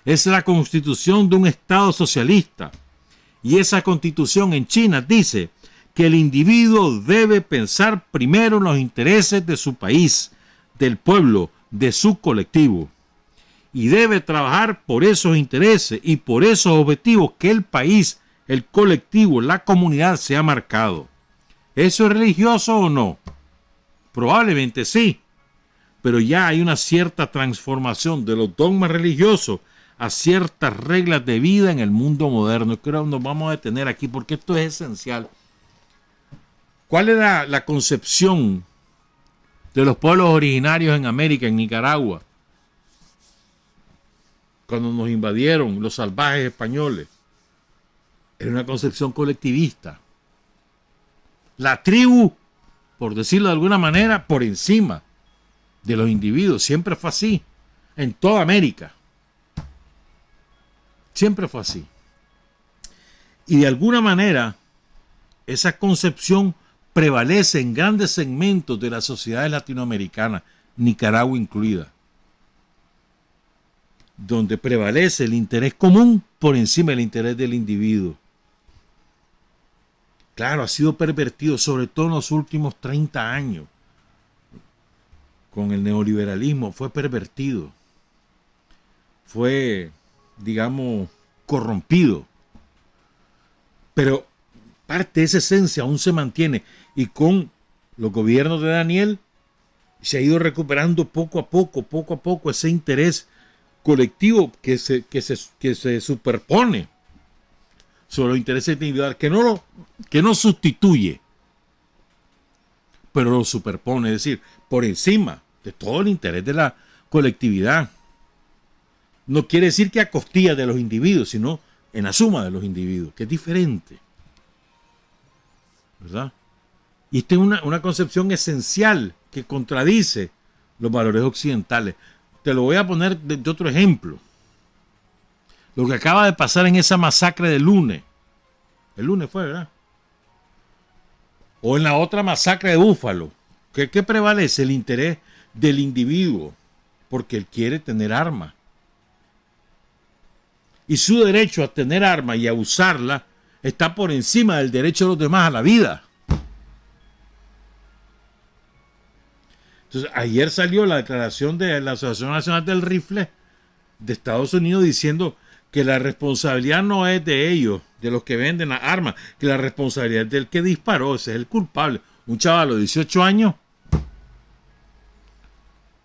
Es la constitución de un Estado socialista. Y esa constitución en China dice que el individuo debe pensar primero en los intereses de su país, del pueblo, de su colectivo. Y debe trabajar por esos intereses y por esos objetivos que el país, el colectivo, la comunidad se ha marcado. ¿Eso es religioso o no? Probablemente sí. Pero ya hay una cierta transformación de los dogmas religiosos a ciertas reglas de vida en el mundo moderno. Creo que nos vamos a detener aquí porque esto es esencial. ¿Cuál era la concepción de los pueblos originarios en América, en Nicaragua, cuando nos invadieron los salvajes españoles? Era una concepción colectivista. la tribu, por decirlo de alguna manera, por encima de los individuos. Siempre fue así, en toda América. Siempre fue así. Y de alguna manera, esa concepción prevalece en grandes segmentos de las sociedades latinoamericanas, Nicaragua incluida, donde prevalece el interés común por encima del interés del individuo. Claro, ha sido pervertido, sobre todo en los últimos 30 años. Con el neoliberalismo fue pervertido. Fue, digamos, corrompido. Pero parte de esa esencia aún se mantiene. Y con los gobiernos de Daniel se ha ido recuperando poco a poco ese interés colectivo que se superpone sobre los intereses individuales, que no sustituye, pero lo superpone, es decir, por encima de todo el interés de la colectividad. No quiere decir que a costilla de los individuos, sino en la suma de los individuos, que es diferente, ¿verdad? Y esta es una concepción esencial que contradice los valores occidentales. Te lo voy a poner de otro ejemplo. Lo que acaba de pasar en esa masacre del lunes. El lunes fue, ¿verdad? O en la otra masacre de Búfalo. ¿Qué prevalece? El interés del individuo. Porque él quiere tener armas. Y su derecho a tener armas y a usarla está por encima del derecho de los demás a la vida. Entonces, ayer salió la declaración de la Asociación Nacional del Rifle de Estados Unidos diciendo que la responsabilidad no es de ellos, de los que venden las armas, que la responsabilidad es del que disparó, ese es el culpable. Un chaval de 18 años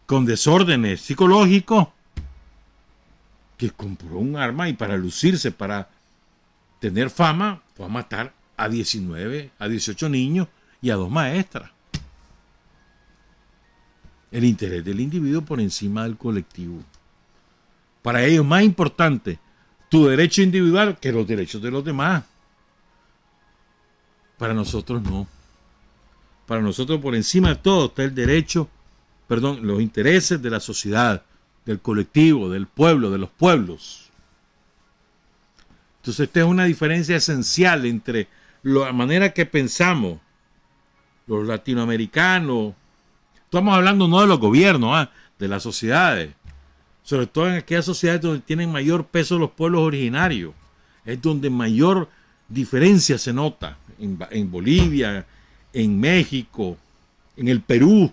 con desórdenes psicológicos que compró un arma y para lucirse, para tener fama, fue a matar a 19, a 18 niños y a 2 maestras. El interés del individuo por encima del colectivo. Para ellos es más importante tu derecho individual que los derechos de los demás. Para nosotros no. Para nosotros por encima de todo está el derecho, los intereses de la sociedad, del colectivo, del pueblo, de los pueblos. Entonces esta es una diferencia esencial entre la manera que pensamos los latinoamericanos. Estamos hablando no de los gobiernos, de las sociedades. Sobre todo en aquellas sociedades donde tienen mayor peso los pueblos originarios. Es donde mayor diferencia se nota. En Bolivia, en México, en el Perú,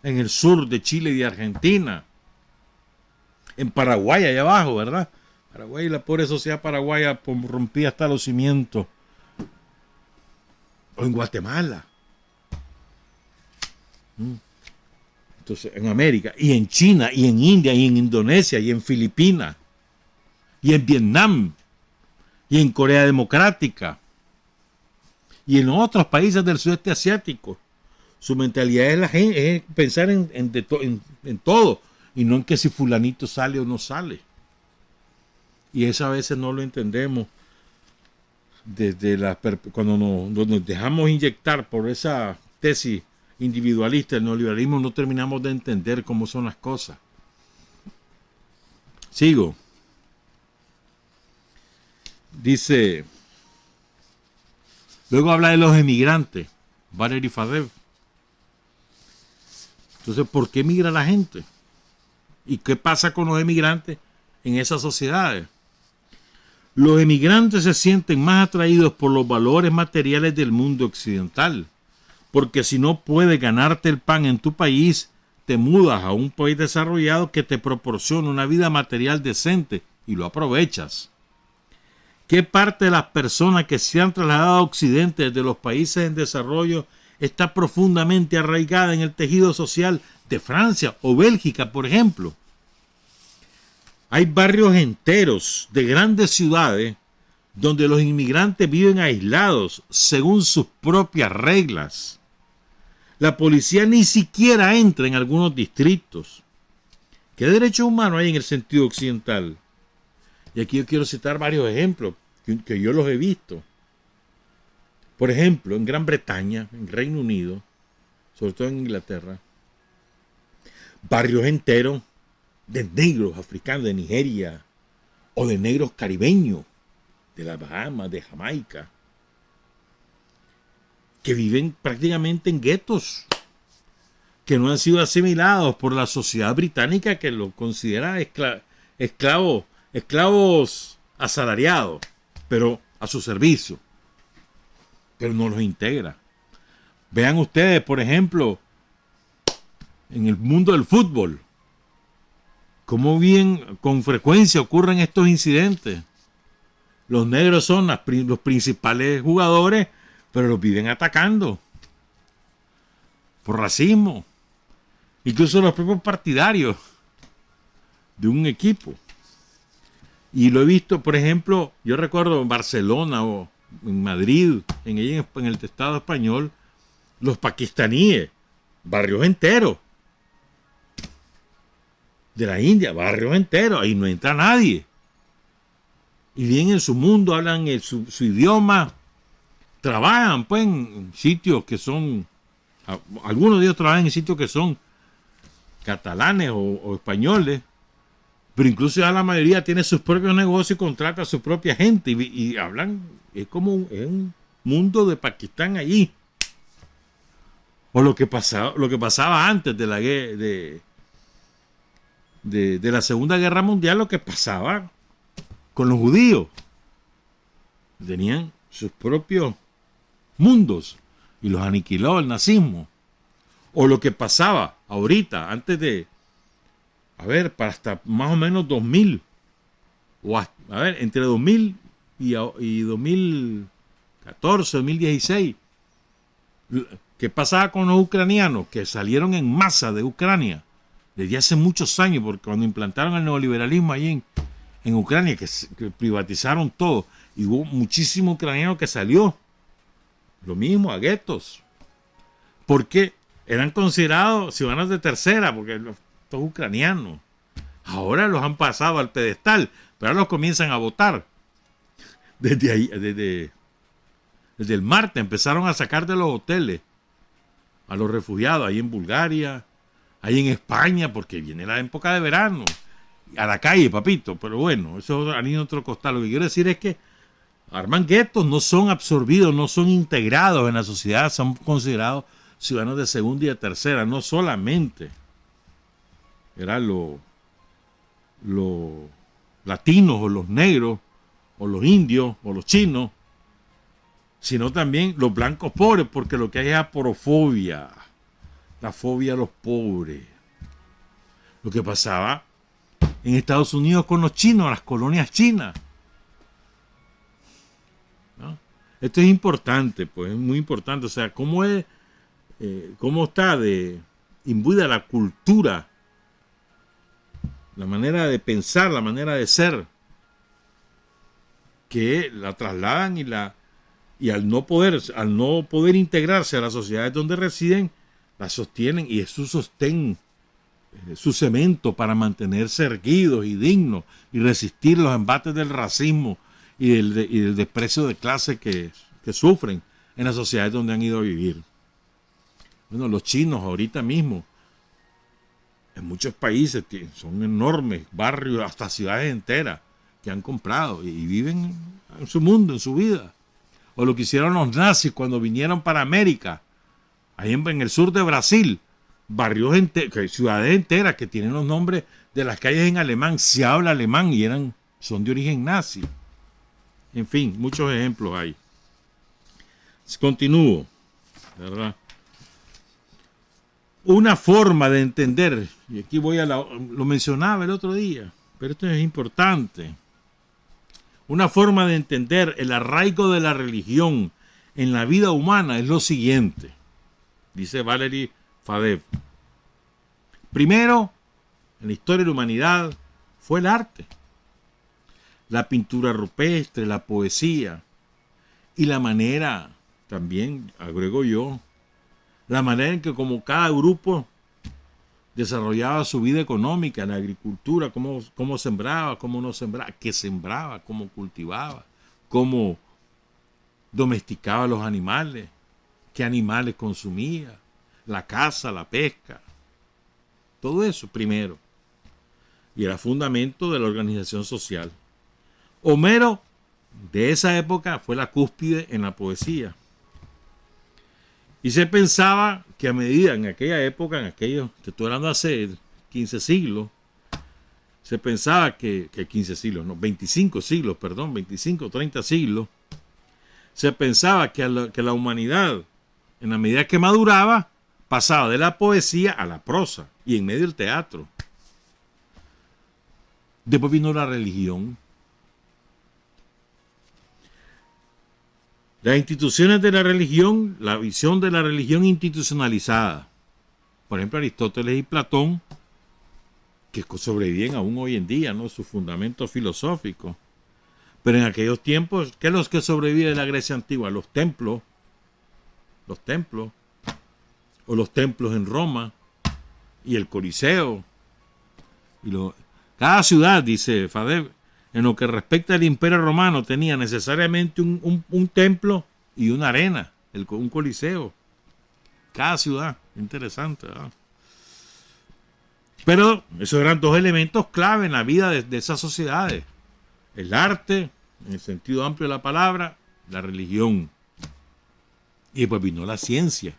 en el sur de Chile y de Argentina. En Paraguay, allá abajo, ¿verdad? Paraguay, la pobre sociedad paraguaya rompía hasta los cimientos. O en Guatemala. Entonces, en América, y en China, y en India, y en Indonesia, y en Filipinas, y en Vietnam, y en Corea Democrática, y en otros países del sudeste asiático. Su mentalidad es, es pensar en todo, y no en que si fulanito sale o no sale. Y eso a veces no lo entendemos cuando nos dejamos inyectar por esa tesis individualista, el neoliberalismo, no terminamos de entender cómo son las cosas. Sigo. Dice, luego habla de los emigrantes, Valery Fadev. Entonces, ¿por qué migra la gente? ¿Y qué pasa con los emigrantes en esas sociedades? Los emigrantes se sienten más atraídos por los valores materiales del mundo occidental. Porque si no puedes ganarte el pan en tu país, te mudas a un país desarrollado que te proporciona una vida material decente y lo aprovechas. ¿Qué parte de las personas que se han trasladado a Occidente desde los países en desarrollo está profundamente arraigada en el tejido social de Francia o Bélgica, por ejemplo? Hay barrios enteros de grandes ciudades donde los inmigrantes viven aislados según sus propias reglas. La policía ni siquiera entra en algunos distritos. ¿Qué derechos humanos hay en el sentido occidental? Y aquí yo quiero citar varios ejemplos que yo los he visto. Por ejemplo, en Gran Bretaña, en Reino Unido, sobre todo en Inglaterra, barrios enteros de negros africanos de Nigeria o de negros caribeños de las Bahamas, de Jamaica, que viven prácticamente en guetos, que no han sido asimilados por la sociedad británica, que los considera esclavos asalariados, pero a su servicio, pero no los integra. Vean ustedes, por ejemplo, en el mundo del fútbol, cómo bien con frecuencia ocurren estos incidentes. Los negros son los principales jugadores, pero los viven atacando por racismo. Incluso los propios partidarios de un equipo. Y lo he visto, por ejemplo, yo recuerdo en Barcelona o en Madrid, en el Estado español, los pakistaníes, barrios enteros. De la India, barrios enteros, ahí no entra nadie. Y vienen en su mundo, hablan su idioma, trabajan pues en sitios que son, algunos de ellos trabajan en sitios que son catalanes o españoles, pero incluso ya la mayoría tiene sus propios negocios y contrata a su propia gente y hablan, es como un mundo de Pakistán allí. O lo que pasaba antes de la guerra, de la Segunda Guerra Mundial, lo que pasaba con los judíos. Tenían sus propios mundos y los aniquiló el nazismo. O lo que pasaba ahorita, antes de, para hasta más o menos 2000, entre 2000 y 2014, 2016, ¿qué pasaba con los ucranianos que salieron en masa de Ucrania desde hace muchos años? Porque cuando implantaron el neoliberalismo allí en Ucrania, que privatizaron todo, y hubo muchísimo ucraniano que salió, lo mismo a guetos, porque eran considerados ciudadanos de tercera, porque estos ucranianos ahora los han pasado al pedestal, pero ahora los comienzan a votar. Desde ahí, desde el martes empezaron a sacar de los hoteles a los refugiados, ahí en Bulgaria, ahí en España, porque viene la época de verano, a la calle, papito. Pero bueno, eso es otro costal. Lo que quiero decir es que arman guetos, no son absorbidos, no son integrados en la sociedad, son considerados ciudadanos de segunda y de tercera, no solamente eran los latinos o los negros o los indios o los chinos, sino también los blancos pobres, porque lo que hay es aporofobia, la fobia a los pobres. Lo que pasaba en Estados Unidos con los chinos, las colonias chinas, ¿no? Esto es importante, pues es muy importante. O sea, cómo está imbuida la cultura, la manera de pensar, la manera de ser, que la trasladan y al no poder integrarse a las sociedades donde residen, la sostienen, y es su sostén, su cemento para mantenerse erguidos y dignos y resistir los embates del racismo y del desprecio de clase que sufren en las sociedades donde han ido a vivir. Bueno, los chinos ahorita mismo, en muchos países, son enormes barrios, hasta ciudades enteras que han comprado y viven en su mundo, en su vida. O lo que hicieron los nazis cuando vinieron para América, ahí en el sur de Brasil, barrios enteros, ciudades enteras que tienen los nombres de las calles en alemán, se habla alemán y son de origen nazi. En fin, muchos ejemplos hay. Continúo, ¿verdad? Una forma de entender, y aquí lo mencionaba el otro día, pero esto es importante. Una forma de entender el arraigo de la religión en la vida humana es lo siguiente, dice Valery Fadeev. Primero, en la historia de la humanidad, fue el arte, la pintura rupestre, la poesía, y la manera, también agrego yo, la manera en que como cada grupo desarrollaba su vida económica, la agricultura, cómo sembraba, cómo no sembraba, qué sembraba, cómo cultivaba, cómo domesticaba a los animales, qué animales consumía, la caza, la pesca, todo eso primero. Y era fundamento de la organización social. Homero, de esa época, fue la cúspide en la poesía. Y se pensaba que a medida, en aquella época, te estoy hablando hace 15 siglos, se pensaba que 15 siglos, no, 25 siglos, perdón, 25, 30 siglos, se pensaba que la humanidad, en la medida que maduraba, pasaba de la poesía a la prosa y en medio del teatro. Después vino la religión. Las instituciones de la religión, la visión de la religión institucionalizada. Por ejemplo, Aristóteles y Platón, que sobreviven aún hoy en día, ¿no? Sus fundamentos filosóficos. Pero en aquellos tiempos, ¿qué es lo que sobrevive de la Grecia antigua? Los templos, o los templos en Roma, y el Coliseo. Cada ciudad, dice Fadev, en lo que respecta al Imperio Romano, tenía necesariamente un templo y una arena, un coliseo. Cada ciudad, interesante, ¿verdad? Pero esos eran dos elementos clave en la vida de esas sociedades. El arte, en el sentido amplio de la palabra, la religión. Y después vino la ciencia.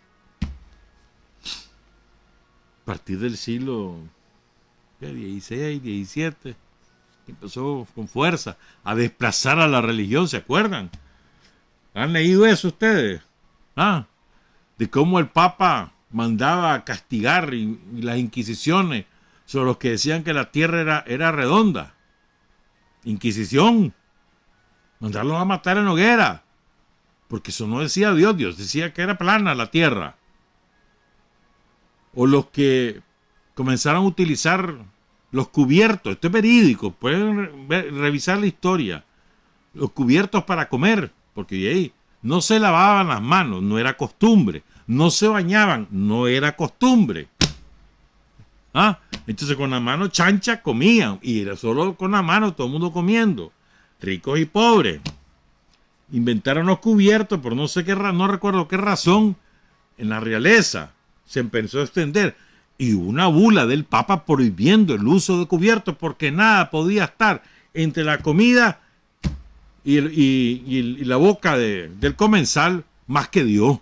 A partir del siglo XVI, XVII, empezó con fuerza a desplazar a la religión, ¿se acuerdan? ¿Han leído eso ustedes? De cómo el Papa mandaba a castigar y las inquisiciones sobre los que decían que la tierra era redonda. Inquisición. Mandarlos a matar en hoguera. Porque eso no decía Dios, Dios decía que era plana la tierra. O los que comenzaron a utilizar los cubiertos, esto es verídico, pueden revisar la historia, los cubiertos para comer, porque ahí no se lavaban las manos, no era costumbre, no se bañaban, no era costumbre. Entonces con la mano chancha comían, y era solo con la mano, todo el mundo comiendo, ricos y pobres. Inventaron los cubiertos, por no sé qué no recuerdo qué razón, en la realeza se empezó a extender. Y una bula del Papa prohibiendo el uso de cubiertos porque nada podía estar entre la comida y la boca del comensal más que Dios.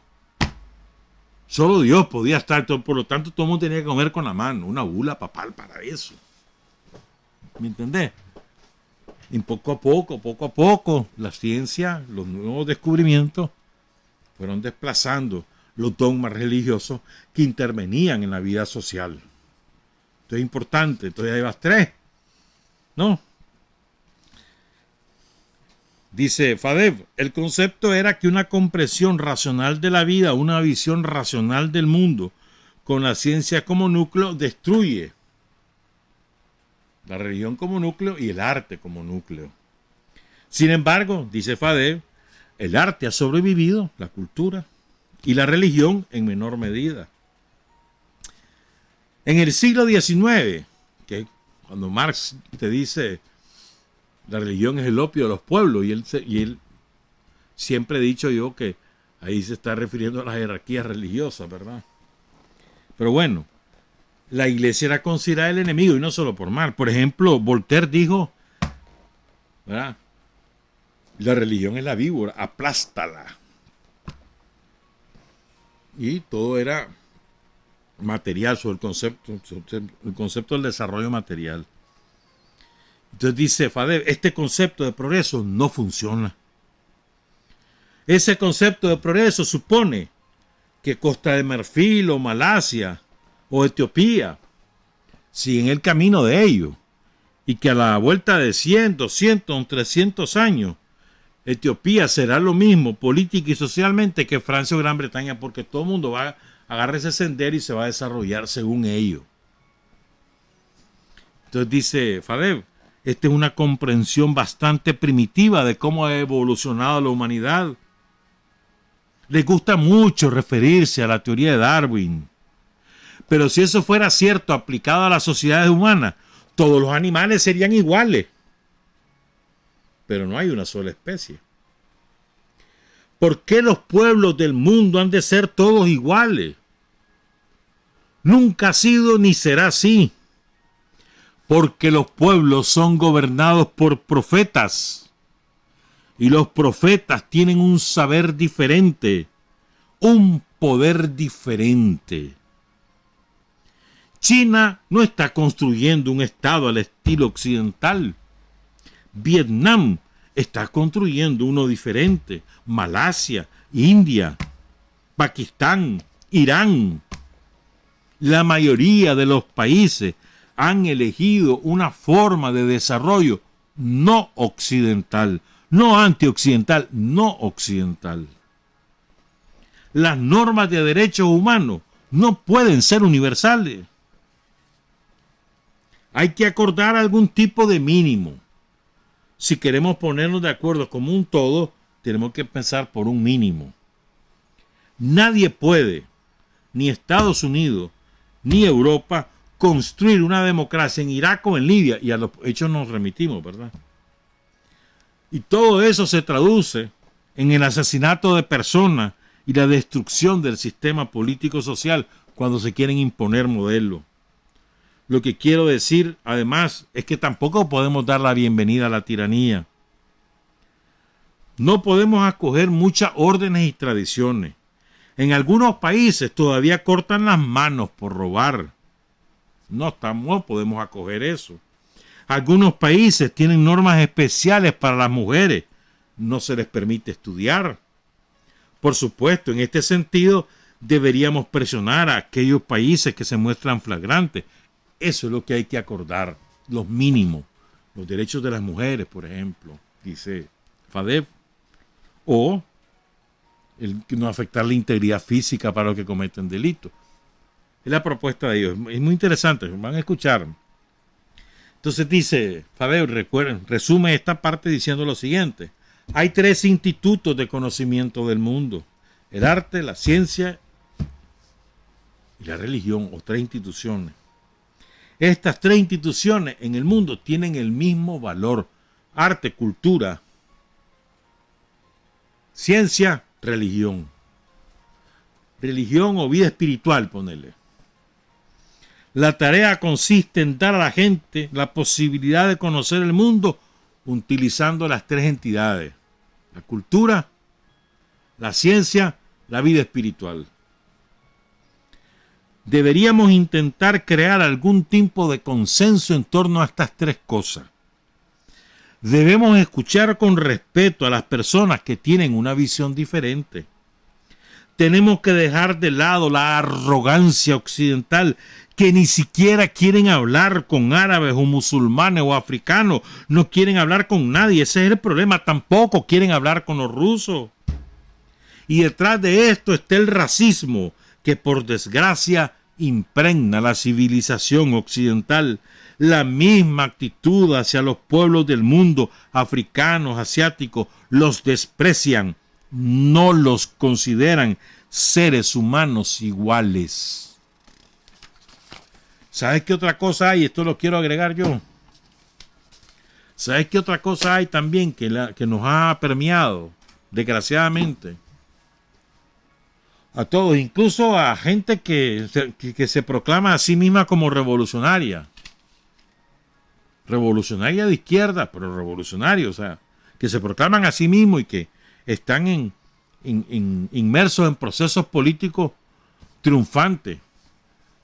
Solo Dios podía estar, por lo tanto todo el mundo tenía que comer con la mano. Una bula papal para eso. ¿Me entendés? Y poco a poco, la ciencia, los nuevos descubrimientos fueron desplazando los dogmas religiosos que intervenían en la vida social. Esto es importante. Entonces ahí vas 3, ¿no? Dice Fadev, el concepto era que una comprensión racional de la vida, una visión racional del mundo, con la ciencia como núcleo, destruye la religión como núcleo y el arte como núcleo. Sin embargo, dice Fadev, el arte ha sobrevivido, la cultura, y la religión en menor medida. En el siglo XIX, que cuando Marx te dice la religión es el opio de los pueblos, y él siempre he dicho yo que ahí se está refiriendo a las jerarquías religiosas, ¿verdad? Pero bueno, la iglesia era considerada el enemigo, y no solo por mal. Por ejemplo, Voltaire dijo, ¿verdad? La religión es la víbora, aplástala. Y todo era material, sobre el concepto del desarrollo material. Entonces dice Fadev, este concepto de progreso no funciona. Ese concepto de progreso supone que Costa de Marfil o Malasia o Etiopía siguen el camino de ellos, y que a la vuelta de 100, 200, 300 años Etiopía será lo mismo política y socialmente que Francia o Gran Bretaña, porque todo el mundo va a agarrar ese sendero y se va a desarrollar según ellos. Entonces dice Fadev, esta es una comprensión bastante primitiva de cómo ha evolucionado la humanidad. Les gusta mucho referirse a la teoría de Darwin, pero si eso fuera cierto aplicado a las sociedades humanas, todos los animales serían iguales. Pero no hay una sola especie. ¿Por qué los pueblos del mundo han de ser todos iguales? Nunca ha sido ni será así. Porque los pueblos son gobernados por profetas. Y los profetas tienen un saber diferente, un poder diferente. China no está construyendo un estado al estilo occidental. Vietnam está construyendo uno diferente. Malasia, India, Pakistán, Irán. La mayoría de los países han elegido una forma de desarrollo no occidental, no antioccidental, no occidental. Las normas de derechos humanos no pueden ser universales. Hay que acordar algún tipo de mínimo. Si queremos ponernos de acuerdo como un todo, tenemos que pensar por un mínimo. Nadie puede, ni Estados Unidos, ni Europa, construir una democracia en Irak o en Libia, y a los hechos nos remitimos, ¿verdad? Y todo eso se traduce en el asesinato de personas y la destrucción del sistema político-social cuando se quieren imponer modelos. Lo que quiero decir, además, es que tampoco podemos dar la bienvenida a la tiranía. No podemos acoger muchas órdenes y tradiciones. En algunos países todavía cortan las manos por robar. No podemos acoger eso. Algunos países tienen normas especiales para las mujeres. No se les permite estudiar. Por supuesto, en este sentido, deberíamos presionar a aquellos países que se muestran flagrantes. Eso es lo que hay que acordar, los mínimos. Los derechos de las mujeres, por ejemplo, dice FADEF. O el no afectar la integridad física para los que cometen delitos. Es la propuesta de ellos. Es muy interesante, van a escuchar. Entonces dice, FADEF, recuerden, resume esta parte diciendo lo siguiente. Hay 3 institutos de conocimiento del mundo. El arte, la ciencia y la religión, o 3 instituciones. Estas 3 instituciones en el mundo tienen el mismo valor. Arte, cultura, ciencia, religión. Religión o vida espiritual, ponele. La tarea consiste en dar a la gente la posibilidad de conocer el mundo utilizando las 3 entidades. La cultura, la ciencia, la vida espiritual. Deberíamos intentar crear algún tipo de consenso en torno a estas 3 cosas. Debemos escuchar con respeto a las personas que tienen una visión diferente. Tenemos que dejar de lado la arrogancia occidental, que ni siquiera quieren hablar con árabes o musulmanes o africanos. No quieren hablar con nadie. Ese es el problema. Tampoco quieren hablar con los rusos. Y detrás de esto está el racismo, que por desgracia impregna la civilización occidental. La misma actitud hacia los pueblos del mundo, africanos, asiáticos, los desprecian, no los consideran seres humanos iguales. ¿Sabes qué otra cosa hay? Esto lo quiero agregar yo. ¿Sabes qué otra cosa hay también que nos ha permeado, desgraciadamente? A todos, incluso a gente que se proclama a sí misma como revolucionaria. Revolucionaria de izquierda, pero revolucionaria, o sea, que se proclaman a sí mismos y que están inmersos en procesos políticos triunfantes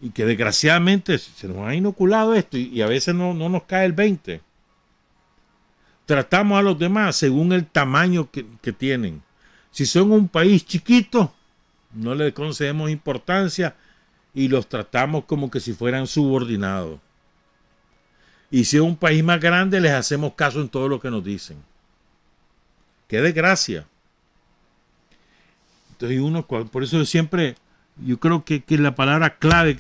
y que desgraciadamente se nos ha inoculado esto y a veces no nos cae el 20. Tratamos a los demás según el tamaño que tienen. Si son un país chiquito, no le concedemos importancia y los tratamos como que si fueran subordinados. Y si es un país más grande, les hacemos caso en todo lo que nos dicen. ¡Qué desgracia! Entonces por eso yo creo que la palabra clave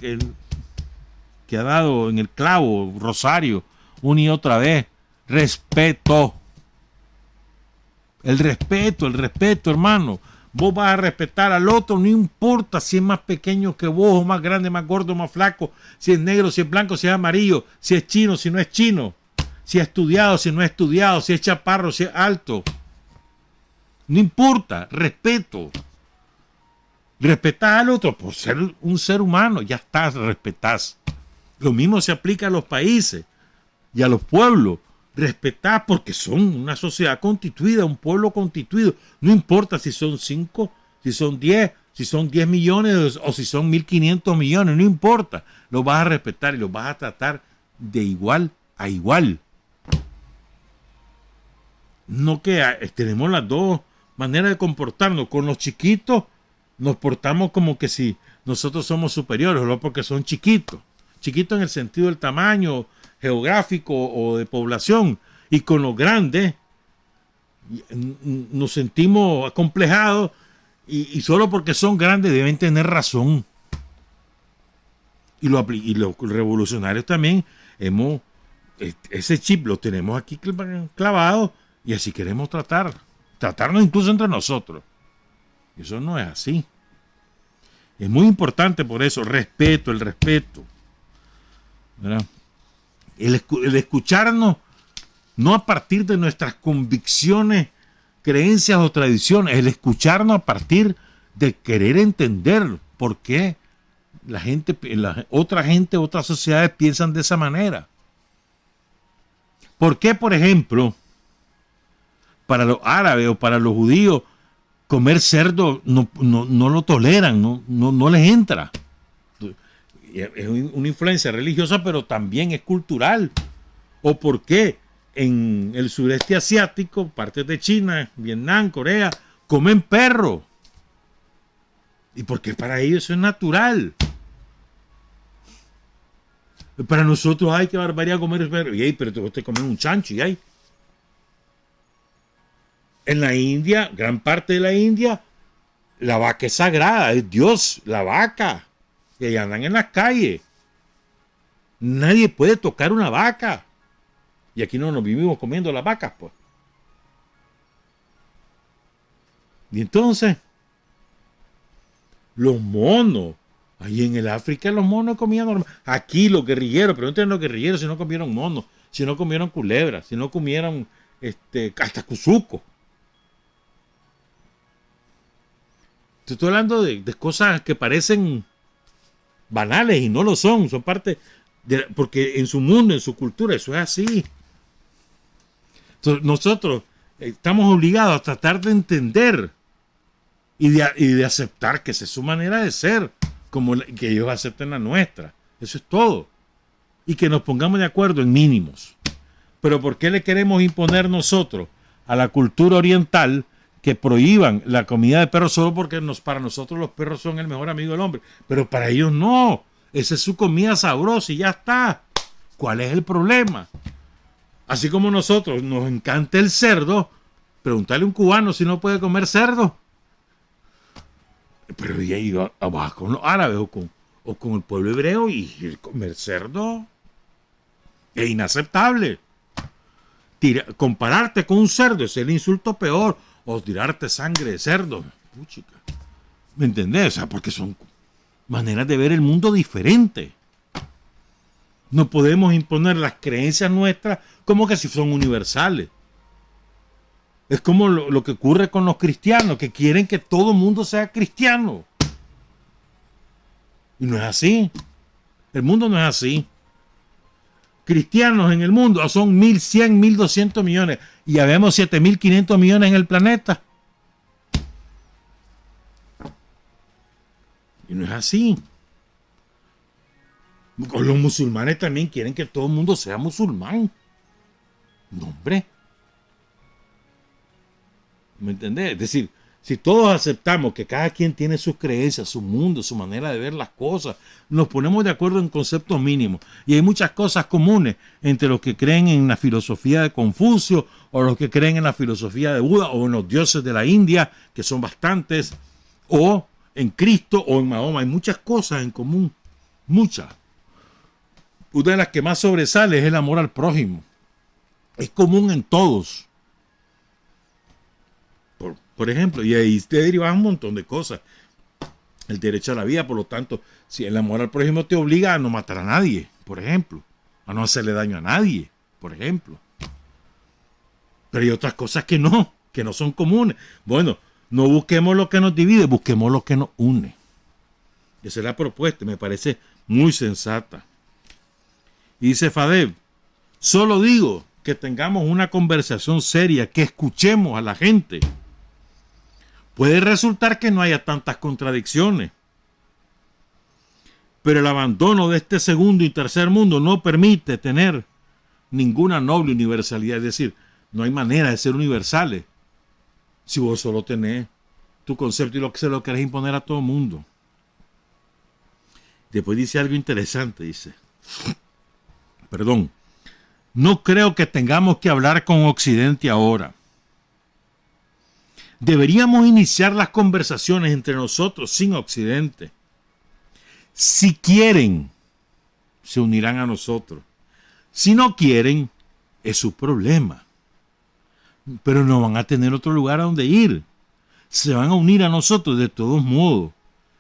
que ha dado en el clavo Rosario una y otra vez, respeto. El respeto, hermano. Vos vas a respetar al otro, no importa si es más pequeño que vos, o más grande, más gordo, más flaco, si es negro, si es blanco, si es amarillo, si es chino, si no es chino, si es estudiado, si no es estudiado, si es chaparro, si es alto. No importa, respeto. Respetar al otro por ser un ser humano, ya está, respetás. Lo mismo se aplica a los países y a los pueblos. Respetar porque son una sociedad constituida, un pueblo constituido. No importa si son 5, si son 10, si son 10 millones o si son 1.500 millones, no importa. Los vas a respetar y los vas a tratar de igual a igual. No que tenemos las dos maneras de comportarnos. Con los chiquitos nos portamos como que si nosotros somos superiores, no porque son chiquitos. Chiquitos en el sentido del tamaño geográfico o de población. Y con los grandes nos sentimos acomplejados y solo porque son grandes deben tener razón. Y los revolucionarios también ese chip lo tenemos aquí clavado y así queremos tratarnos incluso entre nosotros. Eso no es así. Es muy importante por eso, el respeto, ¿verdad? El escucharnos no a partir de nuestras convicciones, creencias o tradiciones, el escucharnos a partir de querer entender por qué otras sociedades piensan de esa manera. ¿Por qué, por ejemplo, para los árabes o para los judíos comer cerdo no lo toleran, no les entra? Es una influencia religiosa, pero también es cultural. ¿O por qué en el sureste asiático, partes de China, Vietnam, Corea, comen perro? ¿Y por qué para ellos eso es natural? Para nosotros, ay, qué barbaridad comer perro. Y pero te comen un chancho, y ay. En la India, gran parte de la India, la vaca es sagrada, es Dios, la vaca. Y ahí andan en las calles. Nadie puede tocar una vaca. Y aquí no nos vivimos comiendo las vacas, pues. Y entonces, los monos, ahí en el África los monos comían normal. Aquí los guerrilleros, pregúntenle a los guerrilleros si no comieron monos, si no comieron culebras, si no comieron hasta cuzuco. Estoy hablando de cosas que parecen banales y no lo son parte porque en su mundo, en su cultura, eso es así. Entonces, nosotros estamos obligados a tratar de entender y de aceptar que esa es su manera de ser, como que ellos acepten la nuestra. Eso es todo. Y que nos pongamos de acuerdo en mínimos. Pero ¿por qué le queremos imponer nosotros a la cultura oriental que prohíban la comida de perros solo porque para nosotros los perros son el mejor amigo del hombre? Pero para ellos no. Esa es su comida sabrosa y ya está. ¿Cuál es el problema? Así como nosotros nos encanta el cerdo, preguntarle a un cubano si no puede comer cerdo. Pero ya iba abajo con los árabes o con el pueblo hebreo y comer cerdo es inaceptable. Compararte con un cerdo es el insulto peor. O tirarte sangre de cerdo. Puchica. ¿Me entendés? O sea, porque son maneras de ver el mundo diferentes. No podemos imponer las creencias nuestras como que si son universales. Es como lo que ocurre con los cristianos, que quieren que todo el mundo sea cristiano. Y no es así. El mundo no es así. Cristianos en el mundo son 1.100, 1.200 millones. Y habemos 7.500 millones en el planeta. Y no es así. Los musulmanes también quieren que todo el mundo sea musulmán. No, hombre. ¿Me entendés? Es decir, si todos aceptamos que cada quien tiene sus creencias, su mundo, su manera de ver las cosas, nos ponemos de acuerdo en conceptos mínimos. Y hay muchas cosas comunes entre los que creen en la filosofía de Confucio, o los que creen en la filosofía de Buda, o en los dioses de la India, que son bastantes, o en Cristo, o en Mahoma. Hay muchas cosas en común. Muchas. Una de las que más sobresale es el amor al prójimo. Es común en todos. Por ejemplo, y ahí te derivan un montón de cosas. El derecho a la vida, por lo tanto, si el amor al prójimo te obliga a no matar a nadie, por ejemplo, a no hacerle daño a nadie, por ejemplo. Pero hay otras cosas que no. que no son comunes. Bueno, no busquemos lo que nos divide, busquemos lo que nos une. Esa es la propuesta, me parece muy sensata. Y dice Fadel, solo digo que tengamos una conversación seria, que escuchemos a la gente. Puede resultar que no haya tantas contradicciones, pero el abandono de este segundo y tercer mundo no permite tener ninguna noble universalidad. Es decir, no hay manera de ser universales si vos solo tenés tu concepto y lo que se lo querés imponer a todo el mundo. Después dice algo interesante, dice, no creo que tengamos que hablar con Occidente ahora. Deberíamos iniciar las conversaciones entre nosotros sin Occidente. Si quieren, se unirán a nosotros. Si no quieren, es su problema. Pero no van a tener otro lugar a donde ir. Se van a unir a nosotros de todos modos.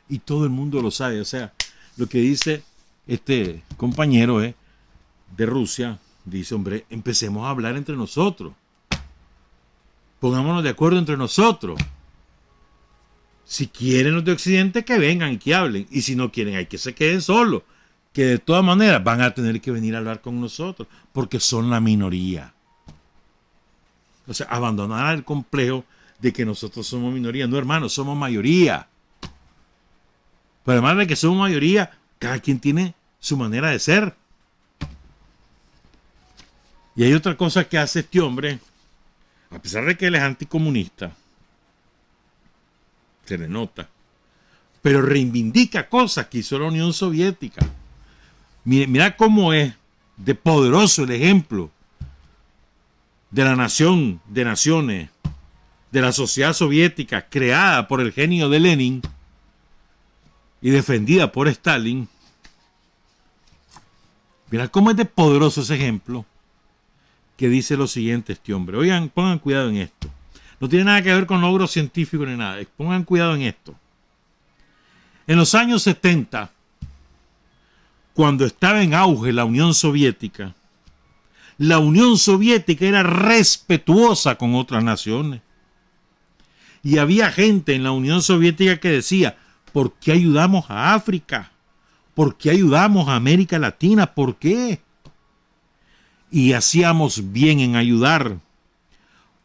Y todo el mundo lo sabe. O sea, lo que dice este compañero de Rusia, dice, hombre, empecemos a hablar entre nosotros. Pongámonos de acuerdo entre nosotros. Si quieren los de Occidente, que vengan y que hablen. Y si no quieren, hay que se queden solos. Que de todas maneras van a tener que venir a hablar con nosotros. Porque son la minoría. O sea, abandonar el complejo de que nosotros somos minoría. No, hermanos, somos mayoría. Pero además de que somos mayoría, cada quien tiene su manera de ser. Y hay otra cosa que hace este hombre. A pesar de que él es anticomunista, se le nota, pero reivindica cosas que hizo la Unión Soviética. Mira cómo es de poderoso el ejemplo de la nación de naciones, de la sociedad soviética creada por el genio de Lenin y defendida por Stalin. Mira cómo es de poderoso ese ejemplo, que dice lo siguiente este hombre. Oigan, pongan cuidado en esto. No tiene nada que ver con logros científicos ni nada. Pongan cuidado en esto. En los años 70, cuando estaba en auge la Unión Soviética era respetuosa con otras naciones. Y había gente en la Unión Soviética que decía, ¿por qué ayudamos a África? ¿Por qué ayudamos a América Latina? ¿Por qué? Y hacíamos bien en ayudar,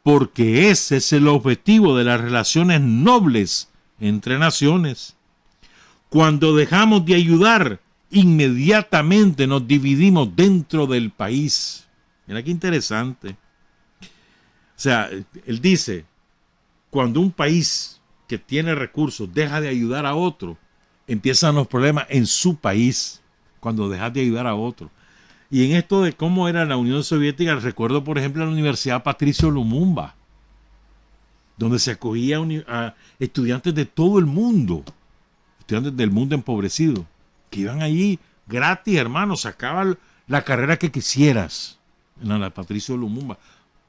porque ese es el objetivo de las relaciones nobles entre naciones. Cuando dejamos de ayudar, inmediatamente nos dividimos dentro del país. Mira qué interesante. O sea, él dice, cuando un país que tiene recursos deja de ayudar a otro, empiezan los problemas en su país, cuando dejas de ayudar a otro. Y en esto de cómo era la Unión Soviética, recuerdo por ejemplo la Universidad Patricio Lumumba, donde se acogía a estudiantes de todo el mundo, estudiantes del mundo empobrecido, que iban allí gratis, hermano, sacaban la carrera que quisieras en la Patricio Lumumba,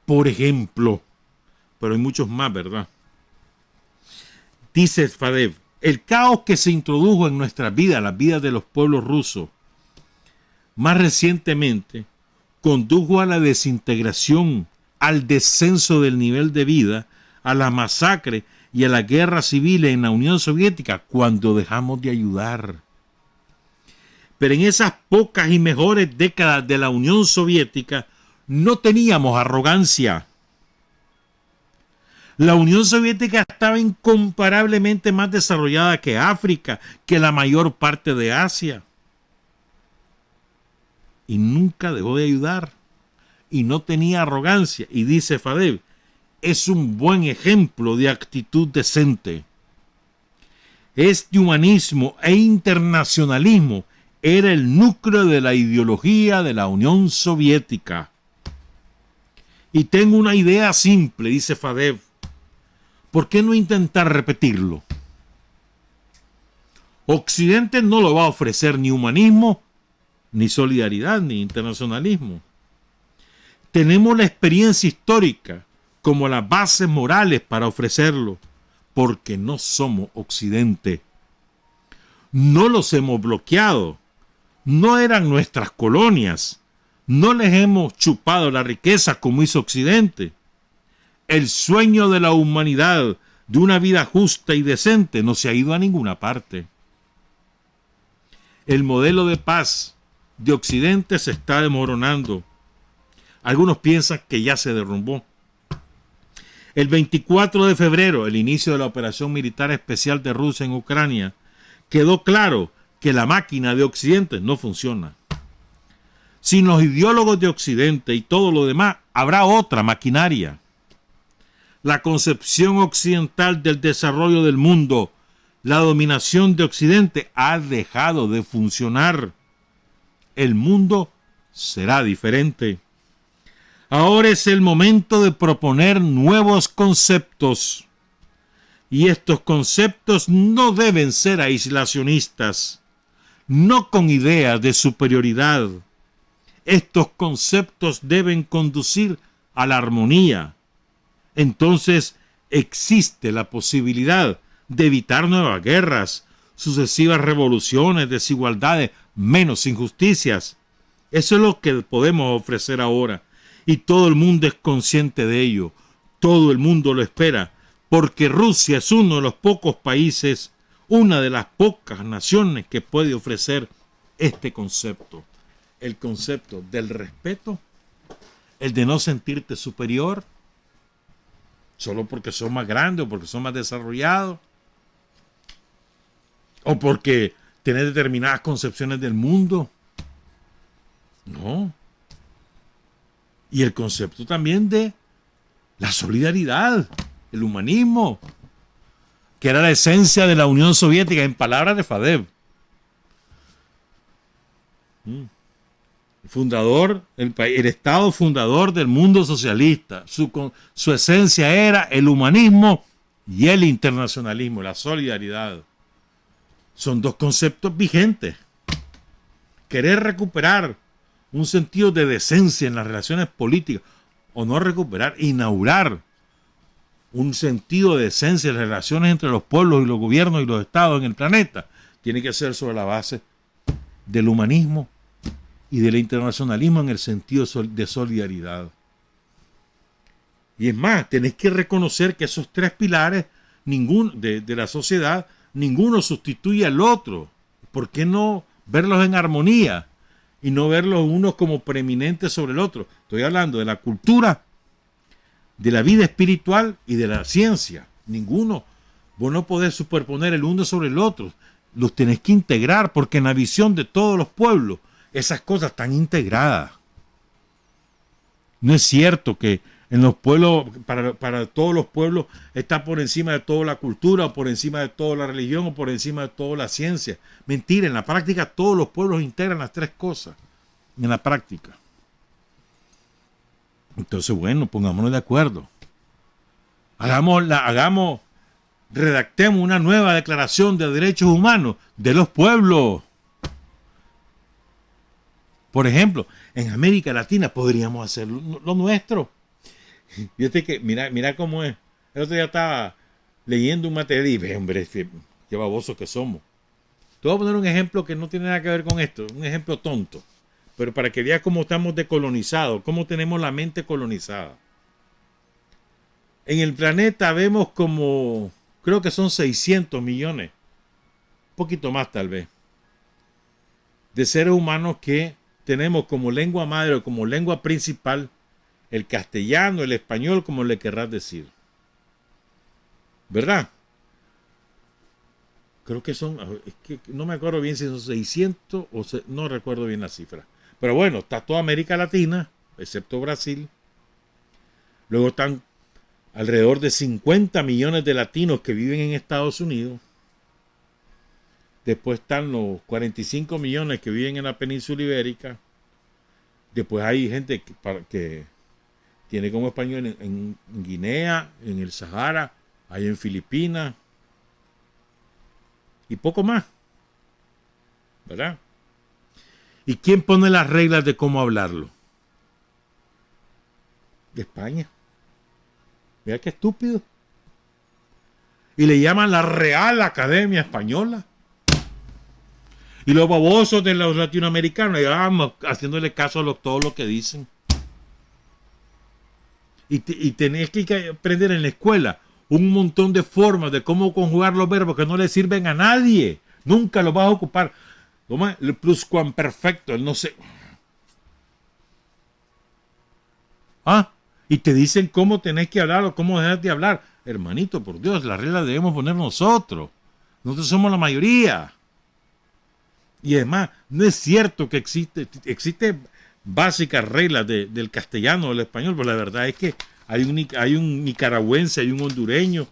por ejemplo. Pero hay muchos más, ¿verdad? Dice Fadev, el caos que se introdujo en nuestras vidas, las vidas de los pueblos rusos, más recientemente, condujo a la desintegración, al descenso del nivel de vida, a la masacre y a la guerra civil en la Unión Soviética cuando dejamos de ayudar. Pero en esas pocas y mejores décadas de la Unión Soviética no teníamos arrogancia. La Unión Soviética estaba incomparablemente más desarrollada que África, que la mayor parte de Asia. Y nunca dejó de ayudar. Y no tenía arrogancia. Y dice Fadev, es un buen ejemplo de actitud decente. Este humanismo e internacionalismo era el núcleo de la ideología de la Unión Soviética. Y tengo una idea simple, dice Fadev. ¿Por qué no intentar repetirlo? Occidente no lo va a ofrecer ni humanismo, ni solidaridad, ni internacionalismo. Tenemos la experiencia histórica como las bases morales para ofrecerlo, porque no somos Occidente. No los hemos bloqueado, no eran nuestras colonias, no les hemos chupado la riqueza como hizo Occidente. el sueño de la humanidad de una vida justa y decente no se ha ido a ninguna parte. El modelo de paz de Occidente se está desmoronando. Algunos piensan que ya se derrumbó. El 24 de febrero, el inicio de la operación militar especial de Rusia en Ucrania, quedó claro que la máquina de Occidente no funciona. Sin los ideólogos de Occidente y todo lo demás, habrá otra maquinaria. La concepción occidental del desarrollo del mundo, la dominación de Occidente, ha dejado de funcionar. El mundo será diferente. Ahora es el momento de proponer nuevos conceptos. Y estos conceptos no deben ser aislacionistas, no con ideas de superioridad. Estos conceptos deben conducir a la armonía. Entonces existe la posibilidad de evitar nuevas guerras, sucesivas revoluciones, desigualdades, menos injusticias. Eso es lo que podemos ofrecer ahora. Y todo el mundo es consciente de ello. Todo el mundo lo espera. Porque Rusia es uno de los pocos países, una de las pocas naciones que puede ofrecer este concepto. El concepto del respeto, el de no sentirte superior, solo porque sos más grande o porque sos más desarrollado, o porque tenés determinadas concepciones del mundo. No. Y el concepto también de la solidaridad, el humanismo, que era la esencia de la Unión Soviética, en palabras de Fadeev. El fundador, el Estado fundador del mundo socialista. Su esencia era el humanismo y el internacionalismo, la solidaridad. Son dos conceptos vigentes. Querer recuperar un sentido de decencia en las relaciones políticas, o no recuperar, inaugurar un sentido de decencia en las relaciones entre los pueblos y los gobiernos y los estados en el planeta, tiene que ser sobre la base del humanismo y del internacionalismo en el sentido de solidaridad. Y es más, tenés que reconocer que esos tres pilares de la sociedad, ninguno sustituye al otro. ¿Por qué no verlos en armonía y no verlos unos como preeminentes sobre el otro? Estoy hablando de la cultura, de la vida espiritual y de la ciencia. Ninguno. Vos no podés superponer el uno sobre el otro. Los tenés que integrar, porque en la visión de todos los pueblos esas cosas están integradas. No es cierto que en los pueblos, para todos los pueblos, está por encima de toda la cultura, o por encima de toda la religión, o por encima de toda la ciencia. Mentira, en la práctica todos los pueblos integran las tres cosas. En la práctica. Entonces, bueno, pongámonos de acuerdo. Redactemos una nueva declaración de derechos humanos de los pueblos. Por ejemplo, en América Latina podríamos hacer lo nuestro. Fíjate que, mira cómo es. El otro día estaba leyendo un material y dije, hombre, qué babosos que somos. Te voy a poner un ejemplo que no tiene nada que ver con esto, un ejemplo tonto. Pero para que veas cómo estamos decolonizados, cómo tenemos la mente colonizada. En el planeta vemos como, creo que son 600 millones, un poquito más tal vez, de seres humanos que tenemos como lengua madre o como lengua principal el castellano, el español, como le querrás decir. ¿Verdad? Creo que son, es que no me acuerdo bien si son 600 o no recuerdo bien la cifra. Pero bueno, está toda América Latina, excepto Brasil. Luego están alrededor de 50 millones de latinos que viven en Estados Unidos. Después están los 45 millones que viven en la península ibérica. Después hay gente que tiene como español en Guinea, en el Sahara, hay en Filipinas. Y poco más. ¿Verdad? ¿Y quién pone las reglas de cómo hablarlo? De España. Mira qué estúpido. Y le llaman la Real Academia Española. Y los babosos de los latinoamericanos, vamos haciéndole caso a todo lo que dicen. y tenés que aprender en la escuela un montón de formas de cómo conjugar los verbos que no le sirven a nadie. Nunca los vas a ocupar. Toma el pluscuamperfecto, el no sé. Y te dicen cómo tenés que hablar o cómo dejar de hablar. Hermanito, por Dios, las reglas debemos poner nosotros. Nosotros somos la mayoría. Y además, no es cierto que existe básicas reglas del castellano o del español, pero la verdad es que hay un nicaragüense, hay un hondureño,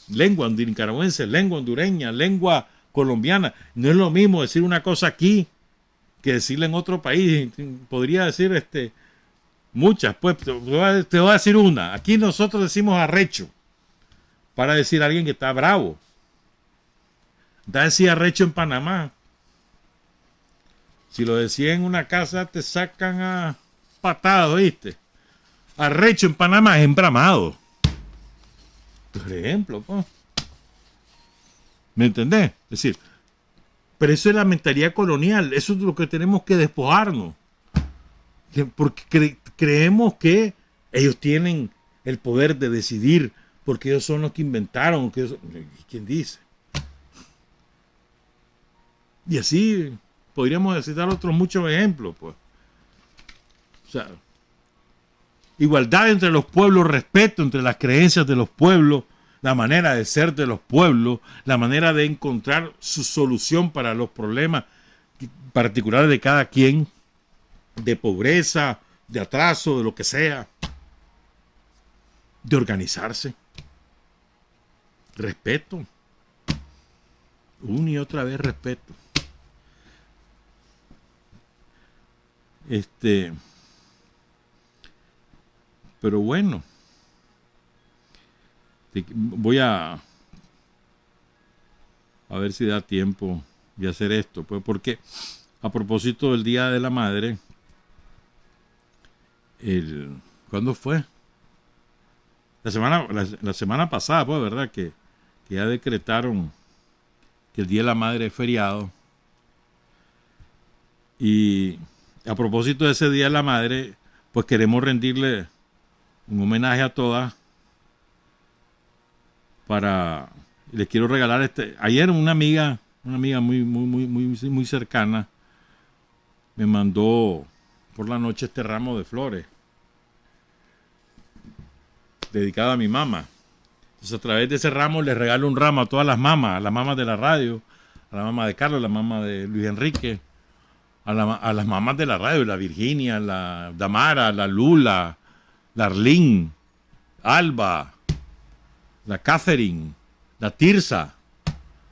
lengua nicaragüense, lengua hondureña, lengua colombiana. No es lo mismo decir una cosa aquí que decirla en otro país. Podría decir muchas, pues te voy a decir una. Aquí nosotros decimos arrecho para decir a alguien que está bravo. Da decir arrecho en Panamá. Si lo decía en una casa, te sacan a patadas, ¿viste? Arrecho en Panamá es embramado. Por ejemplo, pues. ¿Me entendés? Es decir, pero eso es la mentalidad colonial. Eso es lo que tenemos que despojarnos. Porque creemos que ellos tienen el poder de decidir, porque ellos son los que inventaron. ¿Quién dice? Y así podríamos citar otros muchos ejemplos, pues. O sea, igualdad entre los pueblos, respeto entre las creencias de los pueblos, la manera de ser de los pueblos, la manera de encontrar su solución para los problemas particulares de cada quien, de pobreza, de atraso, de lo que sea, de organizarse. Respeto. Una y otra vez respeto. Pero bueno, voy a ver si da tiempo de hacer esto, pues, porque a propósito del Día de la Madre, ¿cuándo fue? La semana pasada, pues, ¿verdad? Que ya decretaron que el Día de la Madre es feriado. Y a propósito de ese Día de la Madre, pues queremos rendirle un homenaje a todas. Les quiero regalar ayer una amiga muy cercana me mandó por la noche este ramo de flores dedicado a mi mamá. Entonces, a través de ese ramo les regalo un ramo a todas las mamás de la radio, a la mamá de Carlos, a la mamá de Luis Enrique, a las mamás de la radio, la Virginia, la Damara, la Lula, la Arlene, Alba, la Catherine, la Tirsa,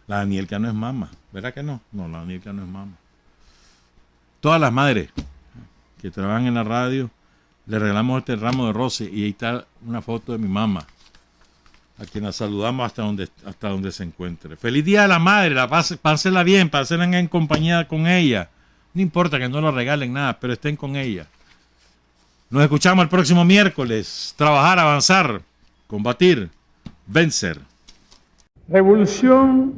la Danielka no es mamá, ¿verdad que no? No, la Danielka no es mamá. Todas las madres que trabajan en la radio, le regalamos este ramo de rosas y ahí está una foto de mi mamá, a quien la saludamos hasta donde se encuentre. Feliz Día de la Madre, pásela bien, pásenla en compañía con ella. No importa que no le regalen nada, pero estén con ella. Nos escuchamos el próximo miércoles. Trabajar, avanzar, combatir, vencer. Revolución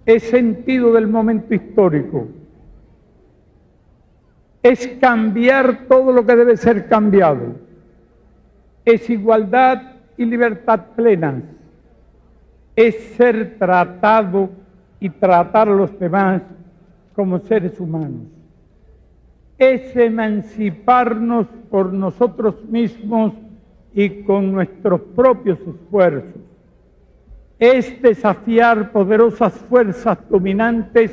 es sentido del momento histórico. Es cambiar todo lo que debe ser cambiado. Es igualdad y libertad plenas. Es ser tratado y tratar a los demás como seres humanos. Es emanciparnos por nosotros mismos y con nuestros propios esfuerzos. Es desafiar poderosas fuerzas dominantes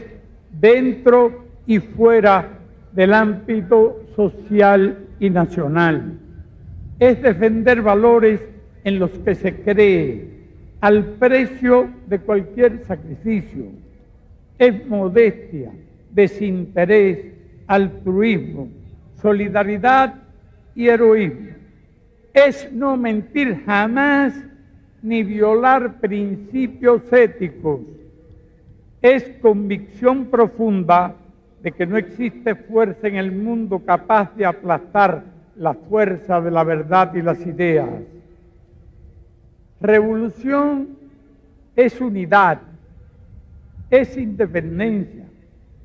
dentro y fuera del ámbito social y nacional. Es defender valores en los que se cree, al precio de cualquier sacrificio. Es modestia, desinterés, altruismo, solidaridad y heroísmo. Es no mentir jamás ni violar principios éticos. Es convicción profunda de que no existe fuerza en el mundo capaz de aplastar la fuerza de la verdad y las ideas. Revolución es unidad, es independencia,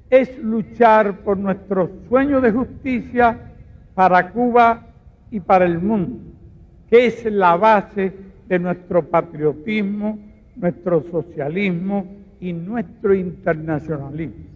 es luchar por nuestro sueño de justicia para Cuba y para el mundo, que es la base de nuestro patriotismo, nuestro socialismo y nuestro internacionalismo.